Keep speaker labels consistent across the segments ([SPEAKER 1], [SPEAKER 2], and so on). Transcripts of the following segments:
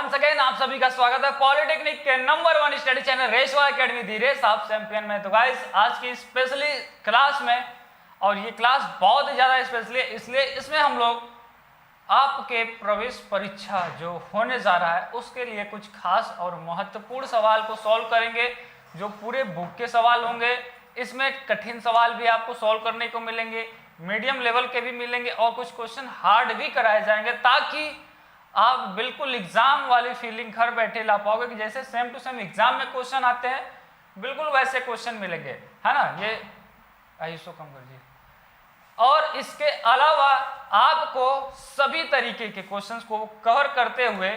[SPEAKER 1] Once again आप सभी का स्वागत है पॉलिटेक्निक के नंबर 1 स्टडी चैनल रेशवा एकेडमी दी रेस आप चैंपियन में। तो गाइस आज की स्पेशली क्लास में, और ये क्लास बहुत ही ज़्यादा स्पेशली है इसलिए इसमें हम लोग आपके प्रवेश परीक्षा जो होने जा रहा है उसके लिए कुछ खास और महत्वपूर्ण सवाल को सॉल्व करेंगे, जो पूरे बुक के सवाल होंगे। इसमें कठिन सवाल भी आपको सॉल्व करने को मिलेंगे, मीडियम लेवल के भी मिलेंगे और कुछ क्वेश्चन हार्ड भी कराए जाएंगे, ताकि आप बिल्कुल एग्जाम वाली फीलिंग घर बैठे ला पाओगे कि जैसे सेम टू सेम एग्जाम में क्वेश्चन आते हैं बिल्कुल वैसे क्वेश्चन मिलेंगे, है ना। ये आयुषो कम कर दिए। और इसके अलावा आपको सभी तरीके के क्वेश्चंस को कवर करते हुए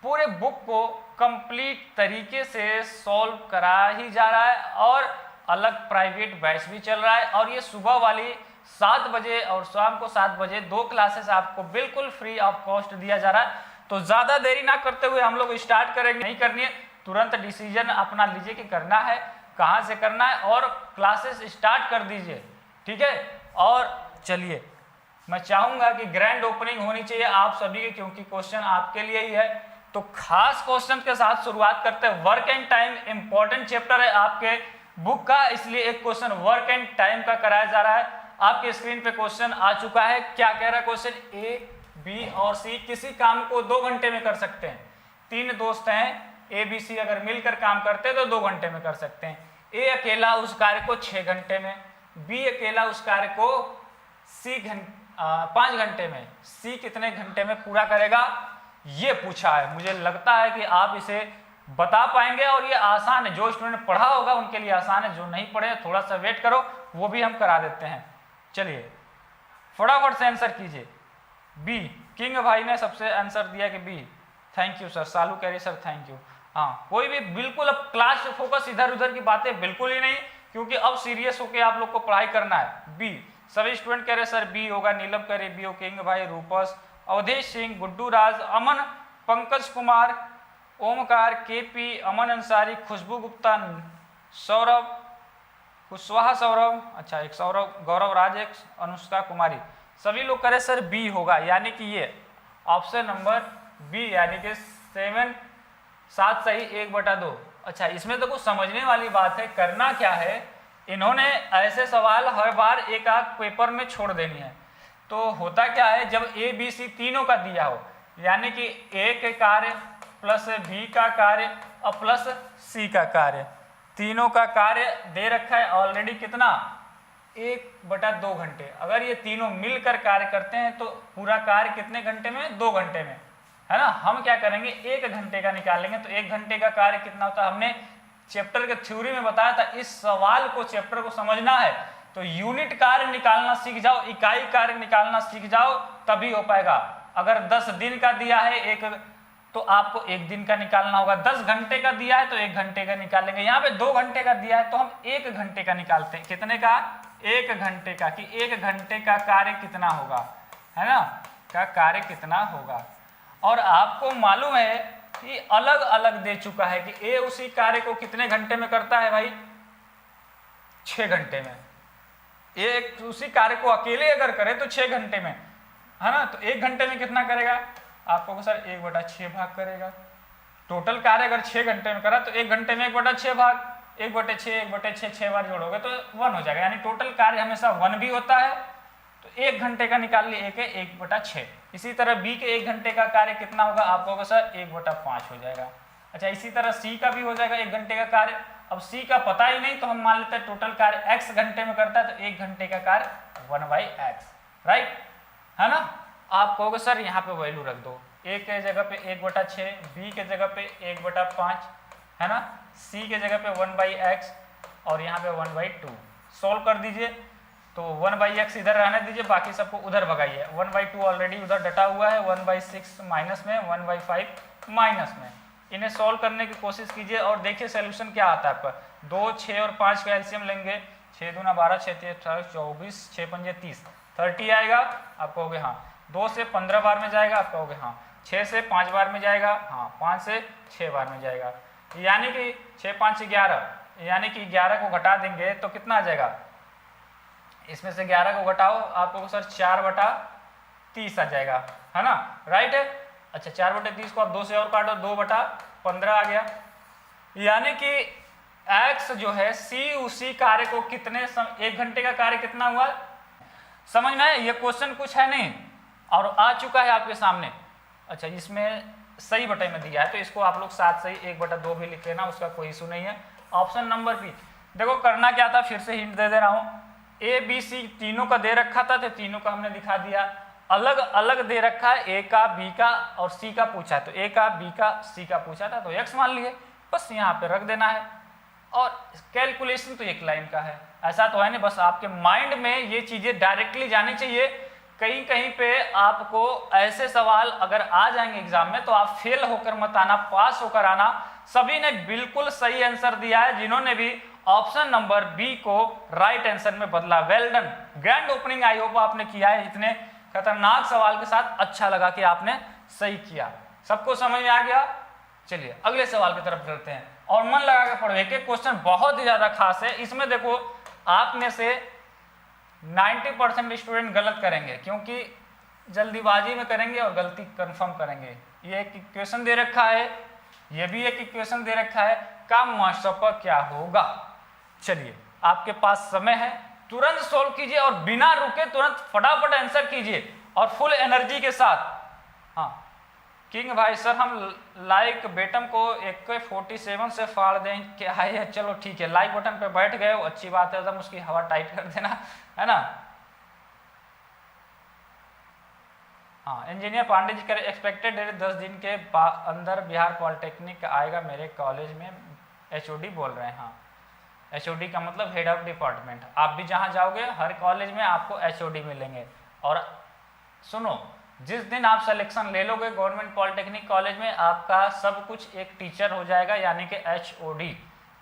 [SPEAKER 1] पूरे बुक को कंप्लीट तरीके से सॉल्व करा ही जा रहा है, और अलग प्राइवेट बैच भी चल रहा है। और ये सुबह वाली 7 बजे और शाम को 7 बजे 2 क्लासेस आपको बिल्कुल फ्री ऑफ कॉस्ट दिया जा रहा है। तो ज़्यादा देरी ना करते हुए हम लोग स्टार्ट करेंगे। नहीं करनी है, तुरंत डिसीजन अपना लीजिए कि करना है, कहाँ से करना है, और क्लासेस स्टार्ट कर दीजिए, ठीक है। और चलिए, मैं चाहूँगा कि ग्रैंड ओपनिंग होनी चाहिए आप सभी की, क्योंकि क्वेश्चन आपके लिए ही है। तो खास क्वेश्चन के साथ शुरुआत करते हैं। Work and time important chapter है आपके बुक का, इसलिए एक क्वेश्चन वर्क एंड टाइम का कराया जा रहा है। आपके स्क्रीन पे क्वेश्चन आ चुका है। क्या कह रहा है क्वेश्चन? ए, बी और सी किसी काम को 2 घंटे में कर सकते हैं। 3 दोस्त हैं, ए बी सी अगर मिलकर काम करते हैं तो 2 घंटे में कर सकते हैं। ए अकेला उस कार्य को 6 घंटे में, बी अकेला उस कार्य को 5 घंटे में, सी कितने घंटे में पूरा करेगा, ये पूछा है। मुझे लगता है कि आप इसे बता पाएंगे और ये आसान है। जो स्टूडेंट पढ़ा होगा उनके लिए आसान है, जो नहीं पढ़े थोड़ा सा वेट करो, वो भी हम करा देते हैं। चलिए फटाफट से आंसर कीजिए। बी, किंग भाई ने सबसे आंसर दिया कि B. Thank you sir. Salu कह रही सर थैंक यू। हाँ, कोई भी बिल्कुल अब क्लास फोकस इधर उधर की बातें बिल्कुल ही नहीं, क्योंकि अब सीरियस होकर आप लोग को पढ़ाई करना है। बी, सभी स्टूडेंट कह रहे सर बी होगा। नीलम कह रही बी हो। किंग भाई, रूपस, अवधेश सिंह, गुड्डू राज, अमन, पंकज कुमार, ओमकार, केपी, अमन अंसारी, खुशबू गुप्ता, सौरभ कुशवाहा, सौरभ, अच्छा एक सौरभ, गौरव राज, एक अनुष्का कुमारी, सभी लोग करें सर बी होगा। यानी कि ये ऑप्शन नंबर बी, यानी कि 7 सही 1/2। अच्छा, इसमें तो कुछ समझने वाली बात है। करना क्या है, इन्होंने ऐसे सवाल हर बार एक आध पेपर में छोड़ देनी है। तो होता क्या है, जब ए बी सी तीनों का दिया हो, यानी कि ए के कार्य प्लस बी का कार्य और प्लस सी का कार्य, तीनों का कार्य दे रखा है ऑलरेडी। कितना? 1/2 घंटे। अगर ये तीनों मिलकर कार्य करते हैं तो पूरा कार्य कितने घंटे में? 2 घंटे में, है ना। हम क्या करेंगे, 1 घंटे का निकालेंगे। तो 1 घंटे का कार्य कितना होता है, हमने चैप्टर के थ्योरी में बताया था। इस सवाल को, चैप्टर को समझना है तो यूनिट कार्य निकालना सीख जाओ, इकाई कार्य निकालना सीख जाओ, तभी हो पाएगा। अगर 10 दिन का दिया है एक, तो आपको 1 दिन का निकालना होगा। 10 घंटे का दिया है तो 1 घंटे का निकालेंगे। यहाँ पे 2 घंटे का दिया है तो हम 1 घंटे का निकालते हैं। कितने का? 1 घंटे का, कि 1 घंटे का कार्य कितना होगा, है ना, का कार्य कितना होगा। और आपको मालूम है कि अलग अलग दे चुका है कि ए उसी कार्य को कितने घंटे में करता है भाई? 6 घंटे में। एक उसी कार्य को अकेले अगर करे तो 6 घंटे में, है ना। तो 1 घंटे में कितना करेगा? आपको सर 1/6 भाग करेगा। टोटल कार्य अगर 6 घंटे में करा तो 1 घंटे में 1/6 भाग, 1/6 6 बार जोड़ोगे तो 1 हो जाएगा। यानी टोटल कार्य हमेशा 1 भी होता है। तो 1 घंटे का निकाल लिए, 1/6। इसी तरह बी के 1 घंटे का कार्य कितना होगा? आपको होगा सर 1/5 हो जाएगा। अच्छा, इसी तरह सी का भी हो जाएगा 1 घंटे का कार्य। अब सी का पता ही नहीं तो हम मान लेते हैं टोटल कार्य x घंटे में करता है, तो 1 घंटे का कार्य 1/x, राइट, है ना। आप कहोगे सर यहाँ पे वैल्यू रख दो, ए के जगह पे 1/6, बी के जगह पे 1/5, है ना, सी के जगह पे 1/x और यहाँ पे 1/2। सॉल्व कर दीजिए तो 1/x इधर रहने दीजिए, बाकी सबको उधर भगाइए। 1/2 ऑलरेडी उधर डटा हुआ है, 1/6 माइनस में, 1/5 माइनस में। इन्हें सॉल्व करने की कोशिश कीजिए और देखिए सोल्यूशन क्या आता है आपका। 2, 6 और 5 का एलसीएम लेंगे। 6 दूना 12, 6 3 18 24, 6 पंजे 30, 30 आएगा। आप कहोगे हाँ। 2 से 15 बार में जाएगा, आप कहोगे हाँ। 6 से 5 बार में जाएगा, हाँ। 5 से 6 बार में जाएगा, यानी कि 6 5 से 11, यानी कि 11 को घटा देंगे तो कितना आ जाएगा? इसमें से 11 को घटाओ, आपको सर 4/30 आ जाएगा, है ना, राइट है। अच्छा 4/30 को आप 2 से और काटो, 2/15 आ गया। यानी कि x जो है c उसी कार्य को कितने 1 घंटे का कार्य कितना हुआ, समझ में है? ये क्वेश्चन कुछ है नहीं और आ चुका है आपके सामने। अच्छा इसमें सही बटे में दिया है तो इसको आप लोग साथ सही 1/2 भी लिख लेना, उसका कोई इशू नहीं है। ऑप्शन नंबर बी, देखो करना क्या था, फिर से हिंट दे दे रहा हूँ। ए बी सी तीनों का दे रखा था तो तीनों का हमने दिखा दिया। अलग अलग दे रखा है, ए का बी का और सी का पूछा है तो ए का बी का सी का पूछा था तो एक्स मान लिए, बस यहाँ पे रख देना है। और कैलकुलेशन तो एक लाइन का है, ऐसा तो है नहीं, बस आपके माइंड में ये चीजें डायरेक्टली जानी चाहिए। कहीं कहीं पे आपको ऐसे सवाल अगर आ जाएंगे एग्जाम में तो आप फेल होकर मत आना, पास होकर आना। सभी ने बिल्कुल सही आंसर दिया है जिन्होंने भी ऑप्शन नंबर बी को राइट आंसर में बदला। Well done, grand opening I hope आपने किया है। इतने खतरनाक सवाल के साथ अच्छा लगा कि आपने सही किया। सबको समझ में आ गया? चलिए अगले सवाल की तरफ चलते हैं और मन लगा के पढ़ो। एक एक क्वेश्चन बहुत ही ज्यादा खास है। इसमें देखो आप में से 90% स्टूडेंट गलत करेंगे क्योंकि जल्दीबाजी में करेंगे और गलती कंफर्म करेंगे। ये एक इक्वेशन दे रखा है, ये भी एक इक्वेशन दे रखा है, का मास्टर क्या होगा। चलिए आपके पास समय है, तुरंत सोल्व कीजिए और बिना रुके तुरंत फटाफट आंसर कीजिए और फुल एनर्जी के साथ। हाँ किंग भाई सर हम लाइक बटन को AK-47 से फाड़ दें क्या है? चलो ठीक है, लाइक बटन पे बैठ गए हो, अच्छी बात है, एकदम उसकी हवा टाइट कर देना, है ना। हाँ इंजीनियर पांडे जी करे एक्सपेक्टेड डेट 10 दिन के अंदर बिहार पॉलिटेक्निक आएगा मेरे कॉलेज में, HOD बोल रहे हैं। हाँ HOD का मतलब हेड ऑफ डिपार्टमेंट। आप भी जहाँ जाओगे हर कॉलेज में आपको HOD मिलेंगे। और सुनो, जिस दिन आप सिलेक्शन ले लोगे गवर्नमेंट पॉलिटेक्निक कॉलेज में, आपका सब कुछ एक टीचर हो जाएगा यानी कि HOD।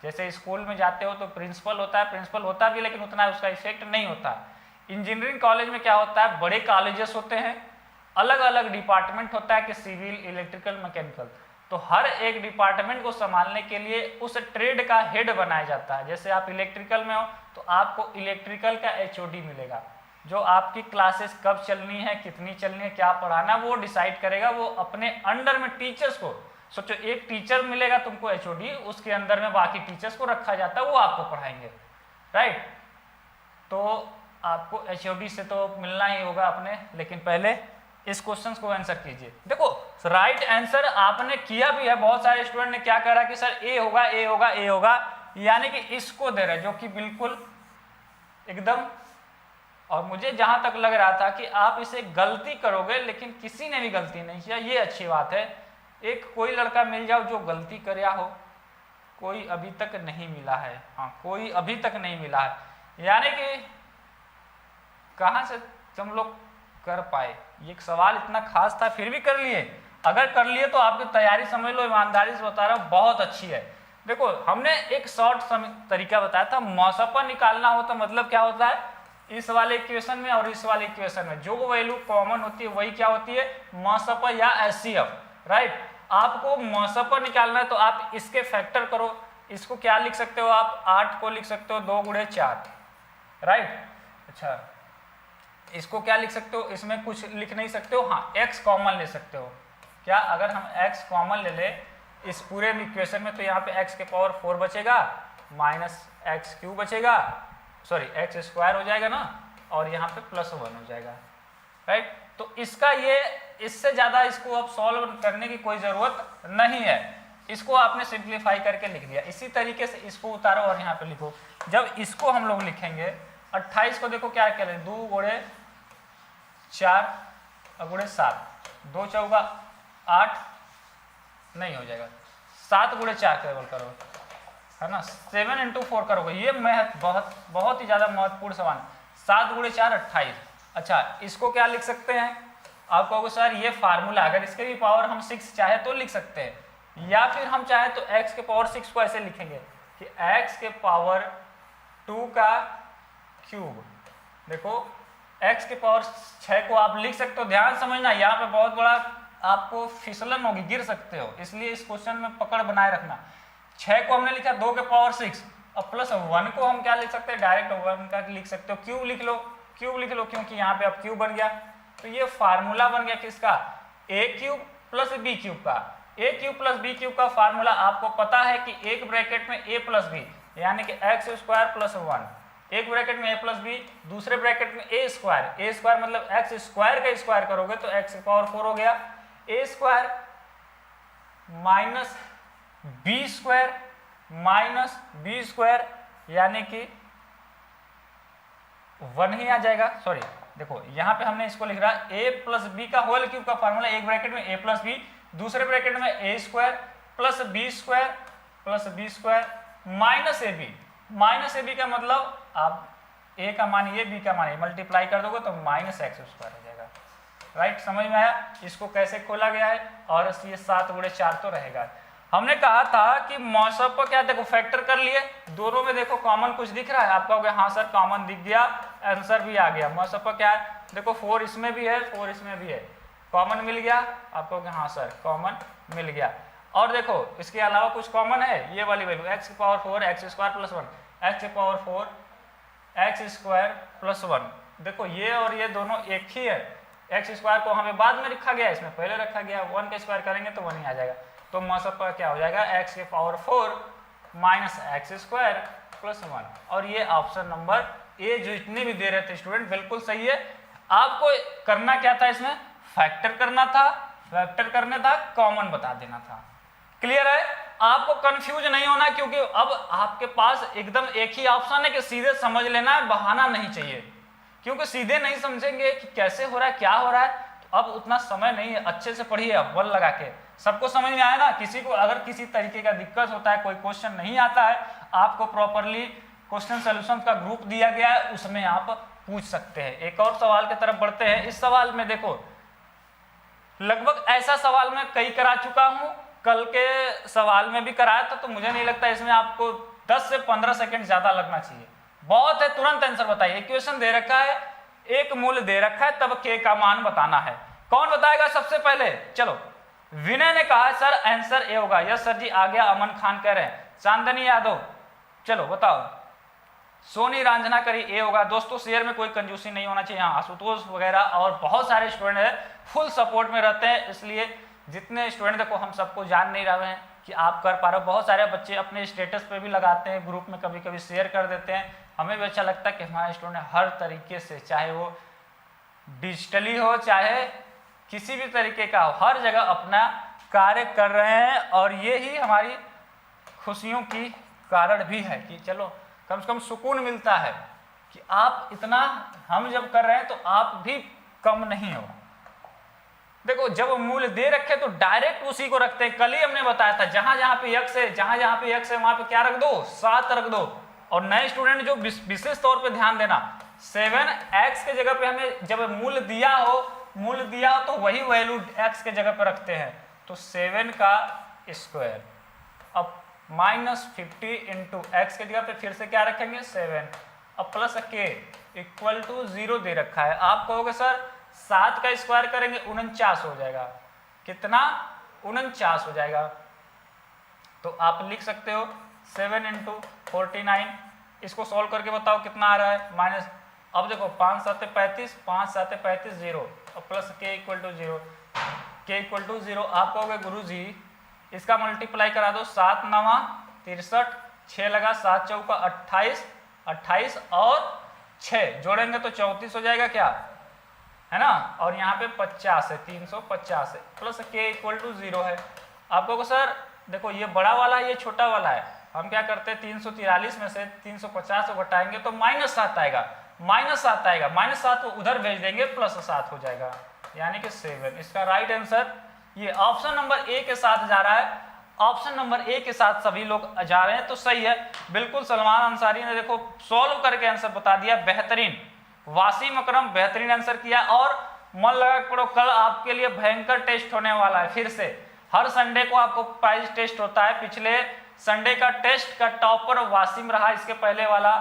[SPEAKER 1] जैसे स्कूल में जाते हो तो प्रिंसिपल होता है, प्रिंसिपल होता भी लेकिन उतना उसका इफेक्ट नहीं होता। इंजीनियरिंग कॉलेज में क्या होता है, बड़े कॉलेजेस होते हैं, अलग अलग डिपार्टमेंट होता है कि सिविल, इलेक्ट्रिकल, मैकेनिकल, तो हर एक डिपार्टमेंट को संभालने के लिए उस ट्रेड का हेड बनाया जाता है। जैसे आप इलेक्ट्रिकल में हो तो आपको इलेक्ट्रिकल का HOD मिलेगा, जो आपकी क्लासेस कब चलनी है, कितनी चलनी है, क्या पढ़ाना वो डिसाइड करेगा। वो अपने अंडर में टीचर्स को, सोचो एक टीचर मिलेगा तुमको HOD, उसके अंदर में बाकी टीचर्स को रखा जाता है, वो आपको पढ़ाएंगे, राइट। तो आपको HOD से तो मिलना ही होगा अपने, लेकिन पहले इस क्वेश्चन को आंसर कीजिए। देखो राइट आंसर आपने किया भी है, बहुत सारे स्टूडेंट ने क्या करा कि सर ए होगा, ए होगा, ए होगा, यानी कि इसको दे रहे, जो कि बिल्कुल एकदम, और मुझे जहां तक लग रहा था कि आप इसे गलती करोगे, लेकिन किसी ने भी गलती नहीं किया, ये अच्छी बात है। एक कोई लड़का मिल जाओ जो गलती करया हो, कोई अभी तक नहीं मिला है। हाँ कोई अभी तक नहीं मिला है, यानी कि कहां से तुम लोग कर पाए। ये सवाल इतना खास था फिर भी कर लिए। अगर कर लिए तो आपकी तैयारी समझ लो, ईमानदारी से बता रहा हूँ, बहुत अच्छी है। देखो हमने एक शॉर्ट तरीका बताया था, मौसपा निकालना हो तो मतलब क्या होता है, इस वाले इक्वेशन में और इस वाले इक्वेशन में जो वैल्यू कॉमन होती है वही क्या होती है, मौसपा या HCF, राइट। आपको मौसपा निकालना है तो आप इसके फैक्टर करो। इसको क्या लिख सकते हो आप, 8 को लिख सकते हो 2 × 4, राइट। अच्छा इसको क्या लिख सकते हो, इसमें कुछ लिख नहीं सकते हो, हाँ x कॉमन ले सकते हो। क्या अगर हम x कॉमन ले ले इस पूरे इक्वेशन में, तो यहाँ पे x के पावर 4 बचेगा माइनस x³ बचेगा, सॉरी x² हो जाएगा ना, और यहाँ पे +1 हो जाएगा, राइट। तो इसका ये, इससे ज़्यादा इसको अब सॉल्व करने की कोई ज़रूरत नहीं है, इसको आपने सिंप्लीफाई करके लिख दिया। इसी तरीके से इसको उतारो और यहाँ पे लिखो। जब इसको हम लोग लिखेंगे 28 को देखो क्या क्या 2 × 4 × 7, 2 चौका 8 नहीं हो जाएगा, 7 × 4 केवल करो, है ना, 7 × 4 करोगे। ये बहुत ही ज़्यादा महत्वपूर्ण सवाल। 7 × 4 28। अच्छा इसको क्या लिख सकते हैं, आप कहोगे सर ये फार्मूला, अगर इसके भी पावर हम 6 चाहे तो लिख सकते हैं, या फिर हम चाहे तो x के पावर 6 को ऐसे लिखेंगे कि x के पावर 2 का क्यूब। देखो x के पावर 6 को आप लिख सकते हो, ध्यान समझना, यहाँ पे बहुत बड़ा आपको फिसलन होगी, गिर सकते हो, इसलिए इस क्वेश्चन में पकड़ बनाए रखना। 6 को हमने लिखा 2 के पावर 6 और +1 को हम क्या लिख सकते हैं, डायरेक्ट 1 का लिख सकते हो, क्यूब लिख लो, क्यूब लिख लो, क्योंकि यहाँ पे अब क्यूब बन गया। तो ये फार्मूला बन गया किसका, a³ प्लस बी क्यूब का। ए क्यूब प्लस बी क्यूब का फार्मूला आपको पता है कि एक ब्रैकेट में ए प्लस बी यानी कि एक्स स्क्वायर प्लस 1, एक ब्रैकेट में ए प्लस बी, दूसरे ब्रैकेट में ए स्क्वायर मतलब एक्स स्क्वायर का स्क्वायर करोगे तो एक्स की पावर 4 हो गया, ए स्क्वायर माइनस बी स्क्वायर यानी कि 1 ही आ जाएगा। सॉरी देखो यहाँ पे हमने इसको लिख रहा है ए प्लस बी का होल क्यूब का फार्मूला, एक ब्रैकेट में ए प्लस बी, दूसरे ब्रैकेट में A square plus B square minus A B का मतलब आप ए का मान ये, बी का मान ये मल्टीप्लाई कर दोगे तो माइनस एक्स स्क्वायर हो जाएगा। राइट, समझ में आया इसको कैसे खोला गया है। और ये 7 गुणे 4 तो रहेगा। हमने कहा था कि मौसम पर क्या देखो फैक्टर कर लिए, दोनों में देखो कॉमन कुछ दिख रहा है, आप कहोगे हाँ सर कॉमन दिख गया, आंसर भी आ गया। मौसम पर क्या है देखो 4 इसमें भी है 4 इसमें भी है, कॉमन मिल गया, आप कहोगे हाँ सर कॉमन मिल गया। और देखो इसके अलावा कुछ कॉमन है, ये वाली वैल्यू एक्स की power 4 x square plus 1, x की पावर 4 एक्स स्क्वायर प्लस 1, देखो ये और ये दोनों एक ही है। एक्स स्क्वायर को हमें बाद में रखा गया, इसमें पहले रखा गया, 1 का स्क्वायर करेंगे तो 1 ही आ जाएगा। तो मौसम पर क्या हो जाएगा एक्स की power 4 minus x square plus 1। और ये ऑप्शन नंबर ए जो इतने भी दे रहे थे स्टूडेंट बिल्कुल सही है। आपको करना क्या था, इसमें फैक्टर करना था, कॉमन बता देना था। क्लियर है, आपको कंफ्यूज नहीं होना, क्योंकि अब आपके पास एकदम एक ही ऑप्शन है कि सीधे समझ लेना है, बहाना नहीं चाहिए। क्योंकि सीधे नहीं समझेंगे कि कैसे हो रहा है क्या हो रहा है तो अब उतना समय नहीं है। अच्छे से पढ़िए, अब बल लगा के सबको समझ में आया ना। किसी को अगर किसी तरीके का दिक्कत होता है, कोई क्वेश्चन नहीं आता है, आपको प्रॉपरली क्वेश्चन सोल्यूशन का ग्रुप दिया गया है, उसमें आप पूछ सकते हैं। एक और सवाल की तरफ बढ़ते हैं। इस सवाल में देखो लगभग ऐसा सवाल मैं कई करा चुका हूं, कल के सवाल में भी कराया था, तो मुझे नहीं लगता इसमें आपको 10 से 15 सेकंड ज्यादा लगना चाहिए। बहुत है, तुरंत आंसर बताइए। इक्वेशन दे रखा है, एक मूल्य दे रखा है, तब के का मान बताना है। कौन बताएगा सबसे पहले? चलो, विनय ने कहा सर आंसर ए होगा। यस सर जी आ गया। अमन खान कह रहे हैं। चांदनी यादव, चलो बताओ। सोनी रांझना करी ए होगा। दोस्तों शेयर में कोई कंजूसी नहीं होना चाहिए। हाँ, आशुतोष वगैरह और बहुत सारे स्टूडेंट है फुल सपोर्ट में रहते हैं, इसलिए जितने स्टूडेंट देखो हम सबको जान नहीं रहे हैं कि आप कर पा रहे हो। बहुत सारे बच्चे अपने स्टेटस पे भी लगाते हैं, ग्रुप में कभी कभी शेयर कर देते हैं। हमें भी अच्छा लगता है कि हमारे स्टूडेंट हर तरीके से, चाहे वो डिजिटली हो चाहे किसी भी तरीके का हो, हर जगह अपना कार्य कर रहे हैं। और ये ही हमारी खुशियों की कारण भी है कि चलो कम से कम सुकून मिलता है कि आप इतना हम जब कर रहे हैं तो आप भी कम नहीं हो। देखो जब मूल्य दे रखे तो डायरेक्ट उसी को रखते हैं। कल ही हमने बताया था जहां जहां पे x है, जहां पे x है वहां पे क्या रख दो, 7 रख दो। और नए स्टूडेंट जो विशेष तौर पे ध्यान देना, 7x के जगह पे हमें जब मूल्य दिया हो तो वही वैल्यू x के जगह पे रखते हैं। तो 7 का स्क्वायर अब -50 इंटू एक्स के जगह पे फिर से क्या रखेंगे 7, अब प्लस के इक्वल टू 0 दे रखा है। आप कहोगे सर 7 का स्क्वायर करेंगे 49 हो जाएगा। कितना? 49 हो जाएगा। तो आप लिख सकते हो 7 इंटू 49। इसको सॉल्व करके बताओ कितना आ रहा है माइनस। अब देखो 5 7 35, 5 7 35 0 और प्लस के इक्वल टू 0, के इक्वल टू 0। आप कहोगे गुरु जी इसका मल्टीप्लाई करा दो, 7 9 63, 6 लगा 7 चौका 28, 28 और 6 जोड़ेंगे तो 34 हो जाएगा क्या है ना। और यहाँ पे 50 है, 350 है, प्लस के इक्वल टू 0 है। आप कहोगे सर देखो ये बड़ा वाला है ये छोटा वाला है, हम क्या करते हैं 343 में से 350 को घटाएंगे तो -7 आएगा, -7 आएगा, -7 को उधर भेज देंगे +7 हो जाएगा यानी कि 7। इसका राइट आंसर ये ऑप्शन नंबर ए के साथ जा रहा है। ऑप्शन नंबर ए के साथ सभी लोग जा रहे हैं तो सही है बिल्कुल। सलमान अंसारी ने देखो सॉल्व करके आंसर बता दिया, बेहतरीन। वासीम अकरम बेहतरीन आंसर किया। और मन लगा पढ़ो, कल आपके लिए भयंकर टेस्ट होने वाला है। फिर से हर संडे को आपको प्राइज टेस्ट होता है। पिछले संडे का टेस्ट का टॉपर वासीम रहा, इसके पहले वाला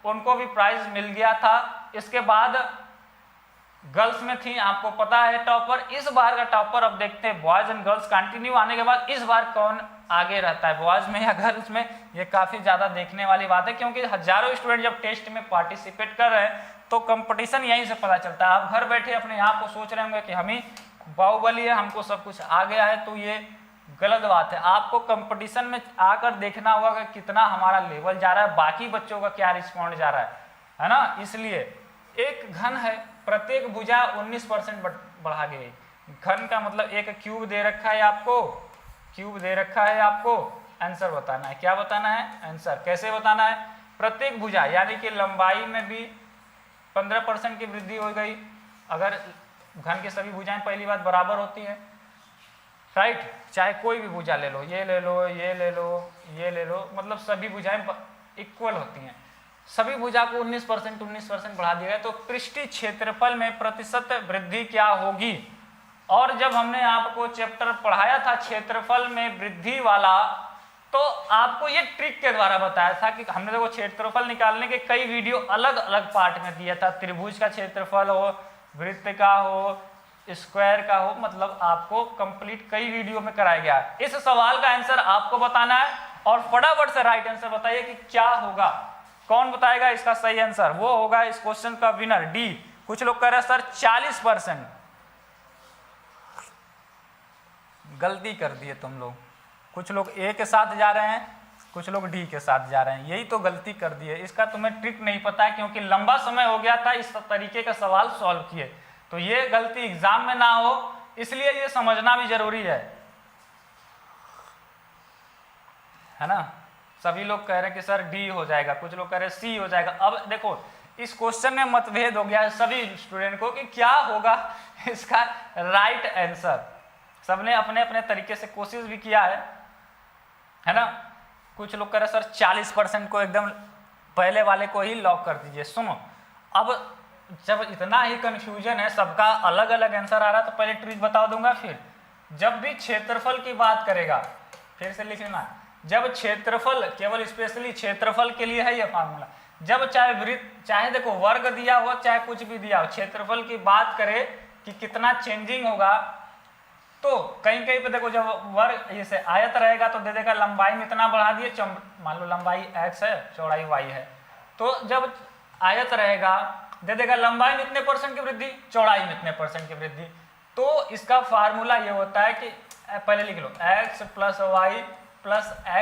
[SPEAKER 1] उनको भी प्राइज मिल गया था। इसके बाद गर्ल्स में थी, आपको पता है टॉपर। इस बार का टॉपर अब देखते हैं बॉयज एंड गर्ल्स कंटिन्यू आने के बाद इस बार कौन आगे रहता है, बॉयज में या गर्ल्स में। ये काफी ज्यादा देखने वाली बात है क्योंकि हजारों स्टूडेंट जब टेस्ट में पार्टिसिपेट कर रहे हैं तो कंपटीशन यहीं से पता चलता है। आप घर बैठे अपने आप को सोच रहे होंगे कि हम ही बाहुबली है, हमको सब कुछ आ गया है, तो ये गलत बात है। आपको कंपटीशन में आकर देखना होगा कि कितना हमारा लेवल जा रहा है, बाकी बच्चों का क्या रिस्पॉन्ड जा रहा है ना। इसलिए एक घन है, प्रत्येक भुजा 19% बढ़ा गई। घन का मतलब एक क्यूब दे रखा है आपको, क्यूब दे रखा है आपको, आंसर बताना है। क्या बताना है? आंसर। कैसे बताना है? प्रत्येक भुजा यानी कि लंबाई में भी 15% की वृद्धि हो गई। अगर घन की सभी भुजाएं पहली बात बराबर होती है, राइट, चाहे कोई भी भुजा ले लो, ये ले लो, ये ले लो, ये ले लो, मतलब सभी भुजाएं इक्वल होती हैं। सभी भुजा को 19% बढ़ा दिया गया, तो पृष्ठीय क्षेत्रफल में प्रतिशत वृद्धि क्या होगी? और जब हमने आपको चैप्टर पढ़ाया था क्षेत्रफल में वृद्धि वाला, तो आपको ये ट्रिक के द्वारा बताया था कि हमने देखो क्षेत्रफल निकालने के कई वीडियो अलग अलग पार्ट में दिया था। त्रिभुज का क्षेत्रफल हो, वृत्त का हो, स्क्वायर का हो, मतलब आपको कंप्लीट कई वीडियो में कराया गया है। इस सवाल का आंसर आपको बताना है और फटाफट से राइट आंसर बताइए कि क्या होगा। कौन बताएगा इसका सही आंसर? वो होगा इस क्वेश्चन का विनर, डी। कुछ लोग कह रहे हैं सर 40%, गलती कर दिए तुम लोग। कुछ लोग ए के साथ जा रहे हैं, कुछ लोग डी के साथ जा रहे हैं, यही तो गलती कर दी है। इसका तुम्हें ट्रिक नहीं पता है, क्योंकि लंबा समय हो गया था इस तरीके का सवाल सॉल्व किए, तो ये गलती एग्जाम में ना हो, इसलिए ये समझना भी जरूरी है ना। सभी लोग कह रहे हैं कि सर डी हो जाएगा, कुछ लोग कह रहे हैं सी हो जाएगा। अब देखो इस क्वेश्चन में मतभेद हो गया है सभी स्टूडेंट को कि क्या होगा इसका राइट आंसर। सबने अपने अपने तरीके से कोशिश भी किया है ना। कुछ लोग कह रहे हैं सर 40% को एकदम पहले वाले को ही लॉक कर दीजिए। सुनो, अब जब इतना ही कंफ्यूजन है, सबका अलग अलग आंसर आ रहा है, तो पहले ट्रिक बता दूंगा। फिर जब भी क्षेत्रफल की बात करेगा, फिर से लिख लेना, जब क्षेत्रफल, केवल स्पेशली क्षेत्रफल के लिए है ये फार्मूला, जब चाहे वृत्त, चाहे देखो वर्ग दिया हो, चाहे कुछ भी दिया हो, क्षेत्रफल की बात करे कि कितना चेंजिंग होगा, तो कहीं कहीं पे देखो जब वर्ग जैसे आयत रहेगा तो दे देगा लंबाई में इतना बढ़ा दिए, मान लो लंबाई x है, चौड़ाई y है, तो जब आयत रहेगा दे देगा लंबाई में इतने % की वृद्धि, चौड़ाई में इतने % की वृद्धि। तो इसका फार्मूला ये होता है कि पहले लिख लो x + y +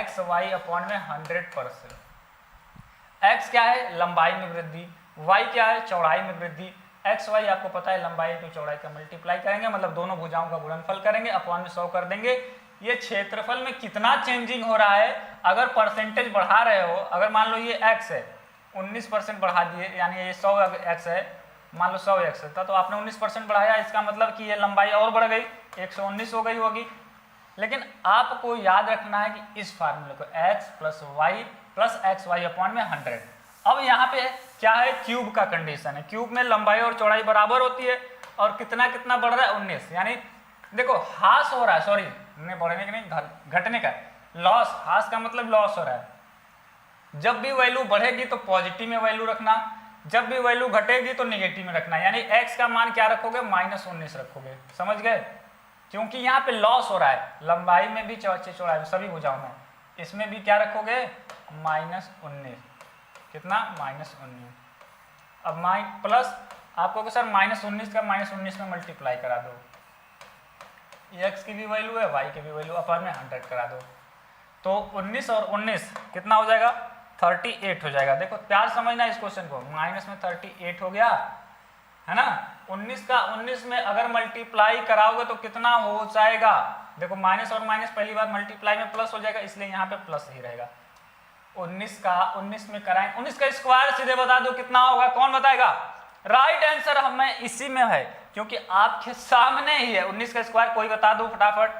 [SPEAKER 1] xy अपॉन में 100%। x क्या है? लंबाई में वृद्धि। y क्या है? चौड़ाई में वृद्धि। एक्स वाई आपको पता है लंबाई टू चौड़ाई का मल्टीप्लाई करेंगे, मतलब दोनों भुजाओं का गुणनफल करेंगे, अपॉन में 100 कर देंगे। ये क्षेत्रफल में कितना चेंजिंग हो रहा है, अगर परसेंटेज बढ़ा रहे हो, अगर मान लो ये x है 19% बढ़ा दिए, यानी ये 100 x है, मान लो 100 x था, तो आपने 19% बढ़ाया, इसका मतलब कि ये लंबाई और बढ़ गई, 119 हो गई होगी। लेकिन आपको याद रखना है कि इस फार्मूले को x + y + xy अपॉन में 100। अब यहाँ पे क्या है? क्यूब का कंडीशन है, क्यूब में लंबाई और चौड़ाई बराबर होती है, और कितना कितना बढ़ रहा है? 19, यानी देखो हास हो रहा है, सॉरी बढ़ने का नहीं, घटने का, लॉस, हास का मतलब लॉस हो रहा है। जब भी वैल्यू बढ़ेगी तो पॉजिटिव में वैल्यू रखना, जब भी वैल्यू घटेगी तो निगेटिव में रखना, यानी x का मान क्या रखोगे? -19 रखोगे। समझ गए? क्योंकि यहाँ पे लॉस हो रहा है, लंबाई में भी चौड़ाई में, सभी भुजाओं में, इसमें भी क्या रखोगे? -19। कितना? -19। अब प्लस आपको सर -19 का -19 में मल्टीप्लाई करा दो, x की भी वैल्यू है, y की भी वैल्यू, अपॉन में 100 करा दो, तो 19 और 19 कितना हो जाएगा? 38 हो जाएगा। देखो प्यार समझना इस क्वेश्चन को, माइनस में 38 हो गया है ना। 19 का 19 में अगर मल्टीप्लाई कराओगे तो कितना हो जाएगा? देखो माइनस और माइनस पहली बार मल्टीप्लाई में प्लस हो जाएगा, इसलिए यहाँ पे प्लस ही रहेगा। 19 का 19 में कराएं, 19 का स्क्वायर सीधे बता दो कितना होगा, कौन बताएगा? राइट आंसर हमें इसी में है, क्योंकि आपके सामने ही है। 19 का स्क्वायर कोई बता दो फटाफट,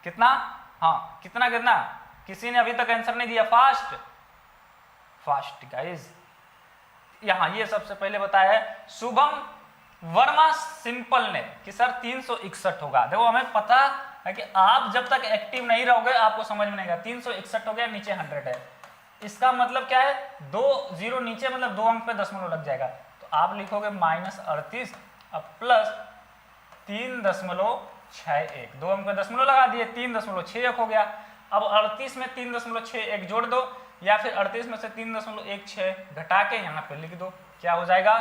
[SPEAKER 1] कितना? हाँ कितना कितना? किसी ने अभी तक आंसर नहीं दिया, फास्ट फास्ट गाइस। यहाँ ये सबसे पहले बताया है शुभम वर्मा सिंपल ने कि सर 361 होगा। देखो हमें पता है कि आप जब तक एक्टिव नहीं रहोगे आपको समझ में नहीं आएगा। 361 हो गया, नीचे 100 है, इसका मतलब क्या है? 2 0 नीचे, मतलब 2 अंक पे दशमलव लग जाएगा, तो आप लिखोगे -38 अब प्लस 3.61, 2 अंक पे दशमलव लगा दिए, 3.61 हो गया। अब 38 में 3.61 जोड़ दो, या फिर 38 में से 3.16 घटा के यहाँ पे लिख दो, क्या हो जाएगा?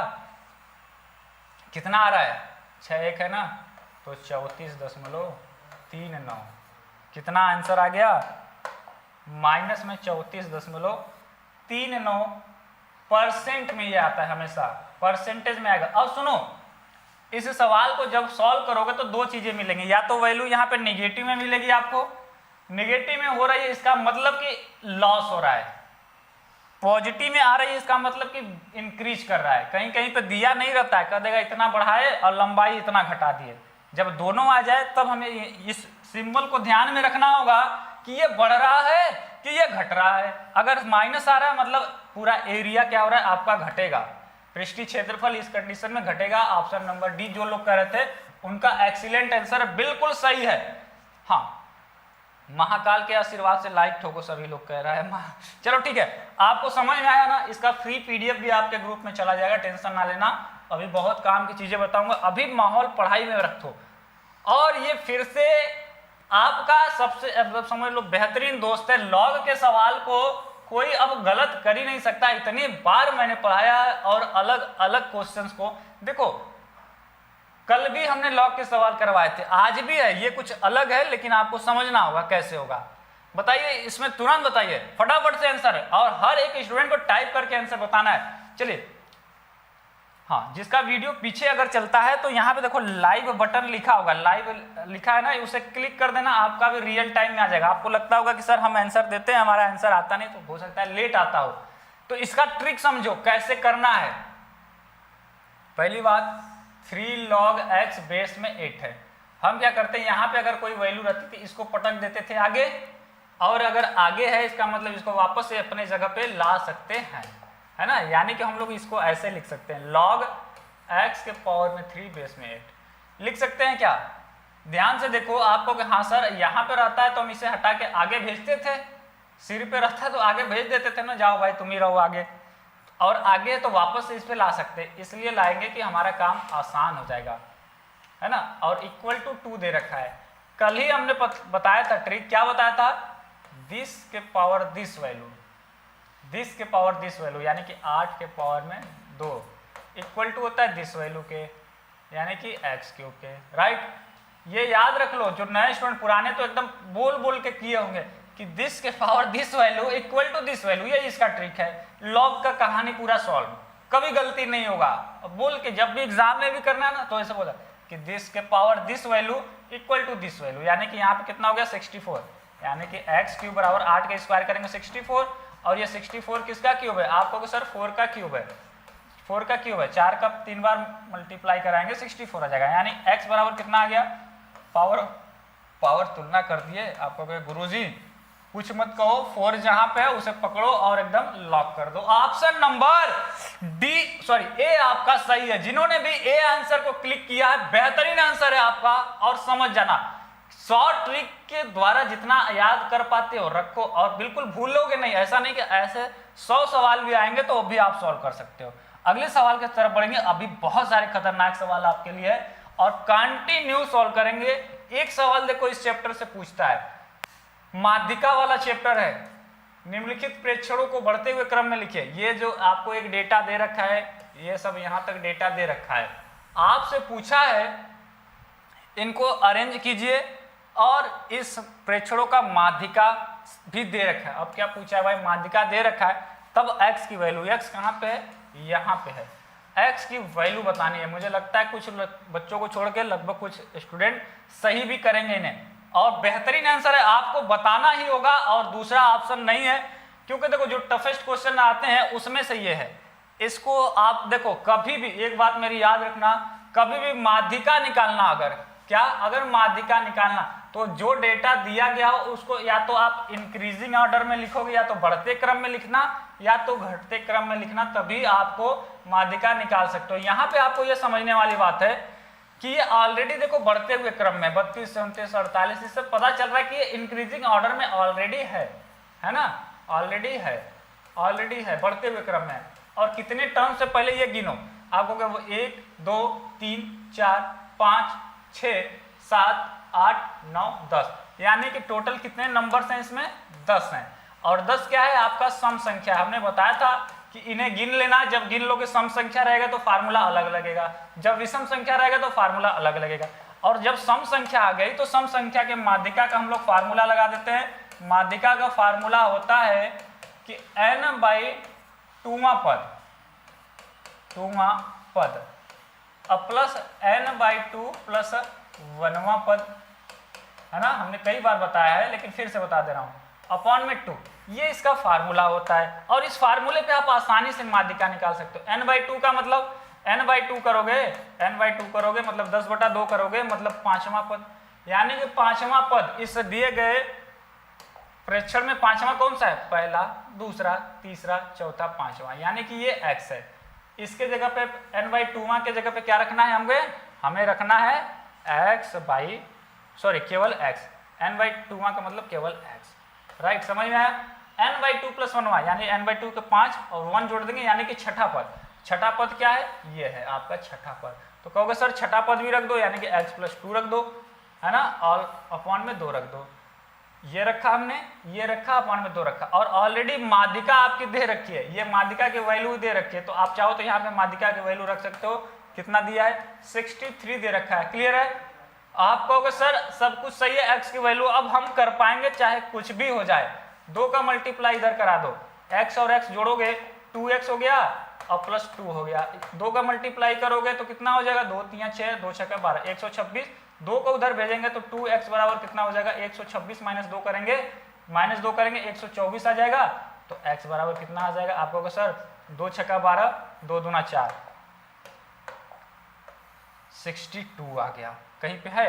[SPEAKER 1] कितना आ रहा है? 6 1 है ना, तो 34.39। कितना आंसर आ गया? माइनस में 34.39% में ये आता है, हमेशा परसेंटेज में आएगा। अब सुनो, इस सवाल को जब सॉल्व करोगे तो दो चीजें मिलेंगी, या तो वैल्यू यहाँ पे निगेटिव में मिलेगी आपको, निगेटिव में हो रही है इसका मतलब कि लॉस हो रहा है, पॉजिटिव में आ रही है इसका मतलब कि इंक्रीज कर रहा है। कहीं कहीं पे दिया नहीं रहता है, कह देगा इतना बढ़ाए और लंबाई इतना घटा दिए। जब दोनों आ जाए तब हमें इस सिंबल को ध्यान में रखना होगा कि ये बढ़ रहा है कि ये घट रहा है। अगर माइनस आ रहा है मतलब पूरा एरिया क्या हो रहा है आपका घटेगा, पृष्ठीय क्षेत्रफल इस कंडीशन में घटेगा। ऑप्शन नंबर डी जो लोग कह रहे थे उनका एक्सीलेंट आंसर बिल्कुल सही है। हाँ, महाकाल के आशीर्वाद से लाइक ठोको सभी लोग कह रहा है। चलो ठीक है, आपको समझ में आया ना? इसका फ्री पीडीएफ भी आपके ग्रुप में चला जाएगा, टेंशन ना लेना। अभी बहुत काम की चीजें बताऊंगा, अभी माहौल पढ़ाई में रखो। और ये फिर से आपका सबसे समझ लो बेहतरीन दोस्त है। लॉग के सवाल को कोई अब गलत कर ही नहीं सकता, इतनी बार मैंने पढ़ाया और अलग अलग क्वेश्चंस को। देखो कल भी हमने लॉग के सवाल करवाए थे, आज भी है, ये कुछ अलग है लेकिन आपको समझना होगा कैसे होगा। बताइए इसमें, तुरंत बताइए, फटाफट से आंसर है, और हर एक स्टूडेंट को टाइप करके आंसर बताना है। चलिए, हाँ, जिसका वीडियो पीछे अगर चलता है तो यहाँ पे देखो लाइव बटन लिखा होगा, लाइव लिखा है ना, उसे क्लिक कर देना, आपका भी रियल टाइम में आ जाएगा। आपको लगता होगा कि सर हम आंसर देते हैं, हमारा आंसर आता नहीं, तो हो सकता है लेट आता हो, तो इसका ट्रिक समझो कैसे करना है। पहली बात, 3 log x बेस में 8 है। हम क्या करते हैं, यहाँ पे अगर कोई वैल्यू रहती थी इसको पटक देते थे आगे, और अगर आगे है इसका मतलब इसको वापस से अपने जगह पे ला सकते हैं, है ना। यानी कि हम लोग इसको ऐसे लिख सकते हैं, log x के पावर में 3 बेस में 8 लिख सकते हैं क्या? ध्यान से देखो आपको कि हाँ सर यहाँ पे रहता है तो हम इसे हटा के आगे भेजते थे, सिर पे रहता है तो आगे भेज देते थे ना, जाओ भाई तुम ही रहो आगे, और आगे तो वापस से इस पे ला सकते, इसलिए लाएंगे कि हमारा काम आसान हो जाएगा, है ना। और इक्वल टू 2 दे रखा है। कल ही हमने बताया था ट्रिक, क्या बताया था? दिस के पावर दिस वैल्यू, दिस के पावर दिस वैल्यू, यानी कि 8 के पावर में 2 इक्वल टू होता है दिस वैल्यू के, यानी कि x क्यूब के, राइट। ये याद रख लो, जो नए स्टूडेंट, पुराने तो एकदम बोल बोल के किए होंगे कि दिस के power this value equal to this value, ये इसका ट्रिक है। लॉग का कहानी पूरा सॉल्व, कभी गलती नहीं होगा। बोल के जब भी एग्जाम में भी करना है ना तो ऐसे बोला कि दिस के power this value equal to this value, यानी कि यहाँ पे कितना हो गया 64, यानी कि x क्यूब बराबर 8 का स्क्वायर करेंगे 64, और ये 64 किसका क्यूब है? आपको सर 4 का क्यूब है, 4 का क्यूब है, 4 का 3 बार मल्टीप्लाई कराएंगे 64 आ जाएगा, यानी x बराबर कितना आ गया? पावर तुलना कर दिए। आपको कहे गुरुजी कुछ मत कहो, 4 जहां पे है उसे पकड़ो और एकदम लॉक कर दो। ऑप्शन नंबर डी, सॉरी ए आपका सही है। जिन्होंने भी ए आंसर को क्लिक किया है बेहतरीन आंसर है आपका। और समझ जाना, शॉर्ट ट्रिक के द्वारा जितना याद कर पाते हो रखो, और बिल्कुल भूलोगे नहीं। ऐसा नहीं कि ऐसे 100 सवाल भी आएंगे तो भी आप सॉल्व कर सकते हो। अगले सवाल की तरफ बढ़ेंगे, अभी बहुत सारे खतरनाक सवाल आपके लिए है और कंटिन्यू सॉल्व करेंगे। एक सवाल देखो इस चैप्टर से पूछता है, माध्यिका वाला चैप्टर है, निम्नलिखित प्रेक्षणों को बढ़ते हुए क्रम में लिखिए। ये जो आपको एक डेटा दे रखा है, ये सब यहां तक डेटा दे रखा है, आपसे पूछा है इनको अरेंज कीजिए, और इस प्रेक्षणों का माध्यिका भी दे रखा है। अब क्या पूछा है भाई, माध्यिका दे रखा है, तब x की वैल्यू, x कहाँ पे है? यहाँ पे है, x की वैल्यू बतानी है। मुझे लगता है कुछ बच्चों को छोड़ के लगभग कुछ स्टूडेंट सही भी करेंगे इन्हें, और बेहतरीन आंसर है, आपको बताना ही होगा और दूसरा ऑप्शन नहीं है। क्योंकि देखो जो टफेस्ट क्वेश्चन आते हैं उसमें से ये है, इसको आप देखो कभी भी, एक बात मेरी याद रखना, कभी भी माध्यिका निकालना, अगर माध्यिका निकालना तो जो डेटा दिया गया हो उसको या तो आप इंक्रीजिंग ऑर्डर में लिखोगे, या तो बढ़ते क्रम में लिखना, या तो घटते क्रम में लिखना, तभी आपको माध्यिका निकाल सकते हो। यहाँ पे आपको ये समझने वाली बात है कि ये ऑलरेडी देखो बढ़ते हुए क्रम में 32, 37, 48, इससे पता चल रहा है कि ये इंक्रीजिंग ऑर्डर में ऑलरेडी है ना, ऑलरेडी है बढ़ते हुए क्रम में। और कितने टर्म से पहले ये गिनो, आपको क्या वो 1 2 3 4 5 6 7 8 9 10, यानी कि टोटल कितने नंबर्स हैं इसमें? 10 हैं। और 10 क्या है? आपका सम संख्या। हमने बताया था कि कि इन्हें गिन लेना। जब गिन लोगे सम संख्या रहेगा तो फार्मूला अलग लगेगा, जब विषम संख्या रहेगा तो फार्मूला अलग लगेगा। और जब सम संख्या आ गई तो सम संख्या के माध्यिका का हम लोग फार्मूला लगा देते हैं। माध्यिका का फार्मूला होता है कि n/2वां पद अब प्लस n/2 प्लस 1वां पद, है ना, हमने कई बार बताया है लेकिन फिर से बता दे रहा हूं, अपॉन में 2, ये इसका फार्मूला होता है। और इस फार्मूले पे आप आसानी से माध्यिका निकाल सकते हो। n/2 का मतलब n/2 करोगे मतलब 10/2 करोगे मतलब 5वां पद, यानी कि 5वां पद इस दिए गए प्रेक्षण में 5वां कौन सा है, पहला, दूसरा, तीसरा, चौथा, 5वां, यानी कि ये x है। इसके जगह पे n/2 के जगह पे क्या रखना है, हमें रखना है केवल x, n/2 का मतलब केवल x, राइट, समझ में आया। n/2 प्लस 1वां यानी n/2 के 5 और 1 जोड़ देंगे यानी कि छठा पद। छठा पद क्या है, ये है आपका छठा पद। तो कहोगे सर छठा पद भी रख दो यानी कि x + 2 रख दो, है ना, और अपॉन में 2 रख दो। ये रखा हमने, ये रखा, अपॉन में 2 रखा, और ऑलरेडी माध्यिका आपकी दे रखी है, ये माध्यिका की वैल्यू दे रखी है। तो आप चाहो तो यहाँ पे माध्यिका की वैल्यू रख सकते हो। कितना दिया है, 63 दे रखा है, क्लियर है। आप कहोगे सर सब कुछ सही है, x की वैल्यू अब हम कर पाएंगे चाहे कुछ भी हो जाए। 2 का मल्टीप्लाई इधर करा दो, x और x जोड़ोगे 2x हो गया और प्लस 2 हो गया। 2 का मल्टीप्लाई करोगे तो कितना हो जाएगा, 2 3 6, 2 6 12, 126। 2 को उधर भेजेंगे तो 2x बराबर कितना हो जाएगा, 126 माइनस 2 करेंगे 124 आ जाएगा। तो x बराबर कितना आ जाएगा, आप कहोगे सर 2 6 12, 2 दूना 4, 62 आ गया। कहीं पे है,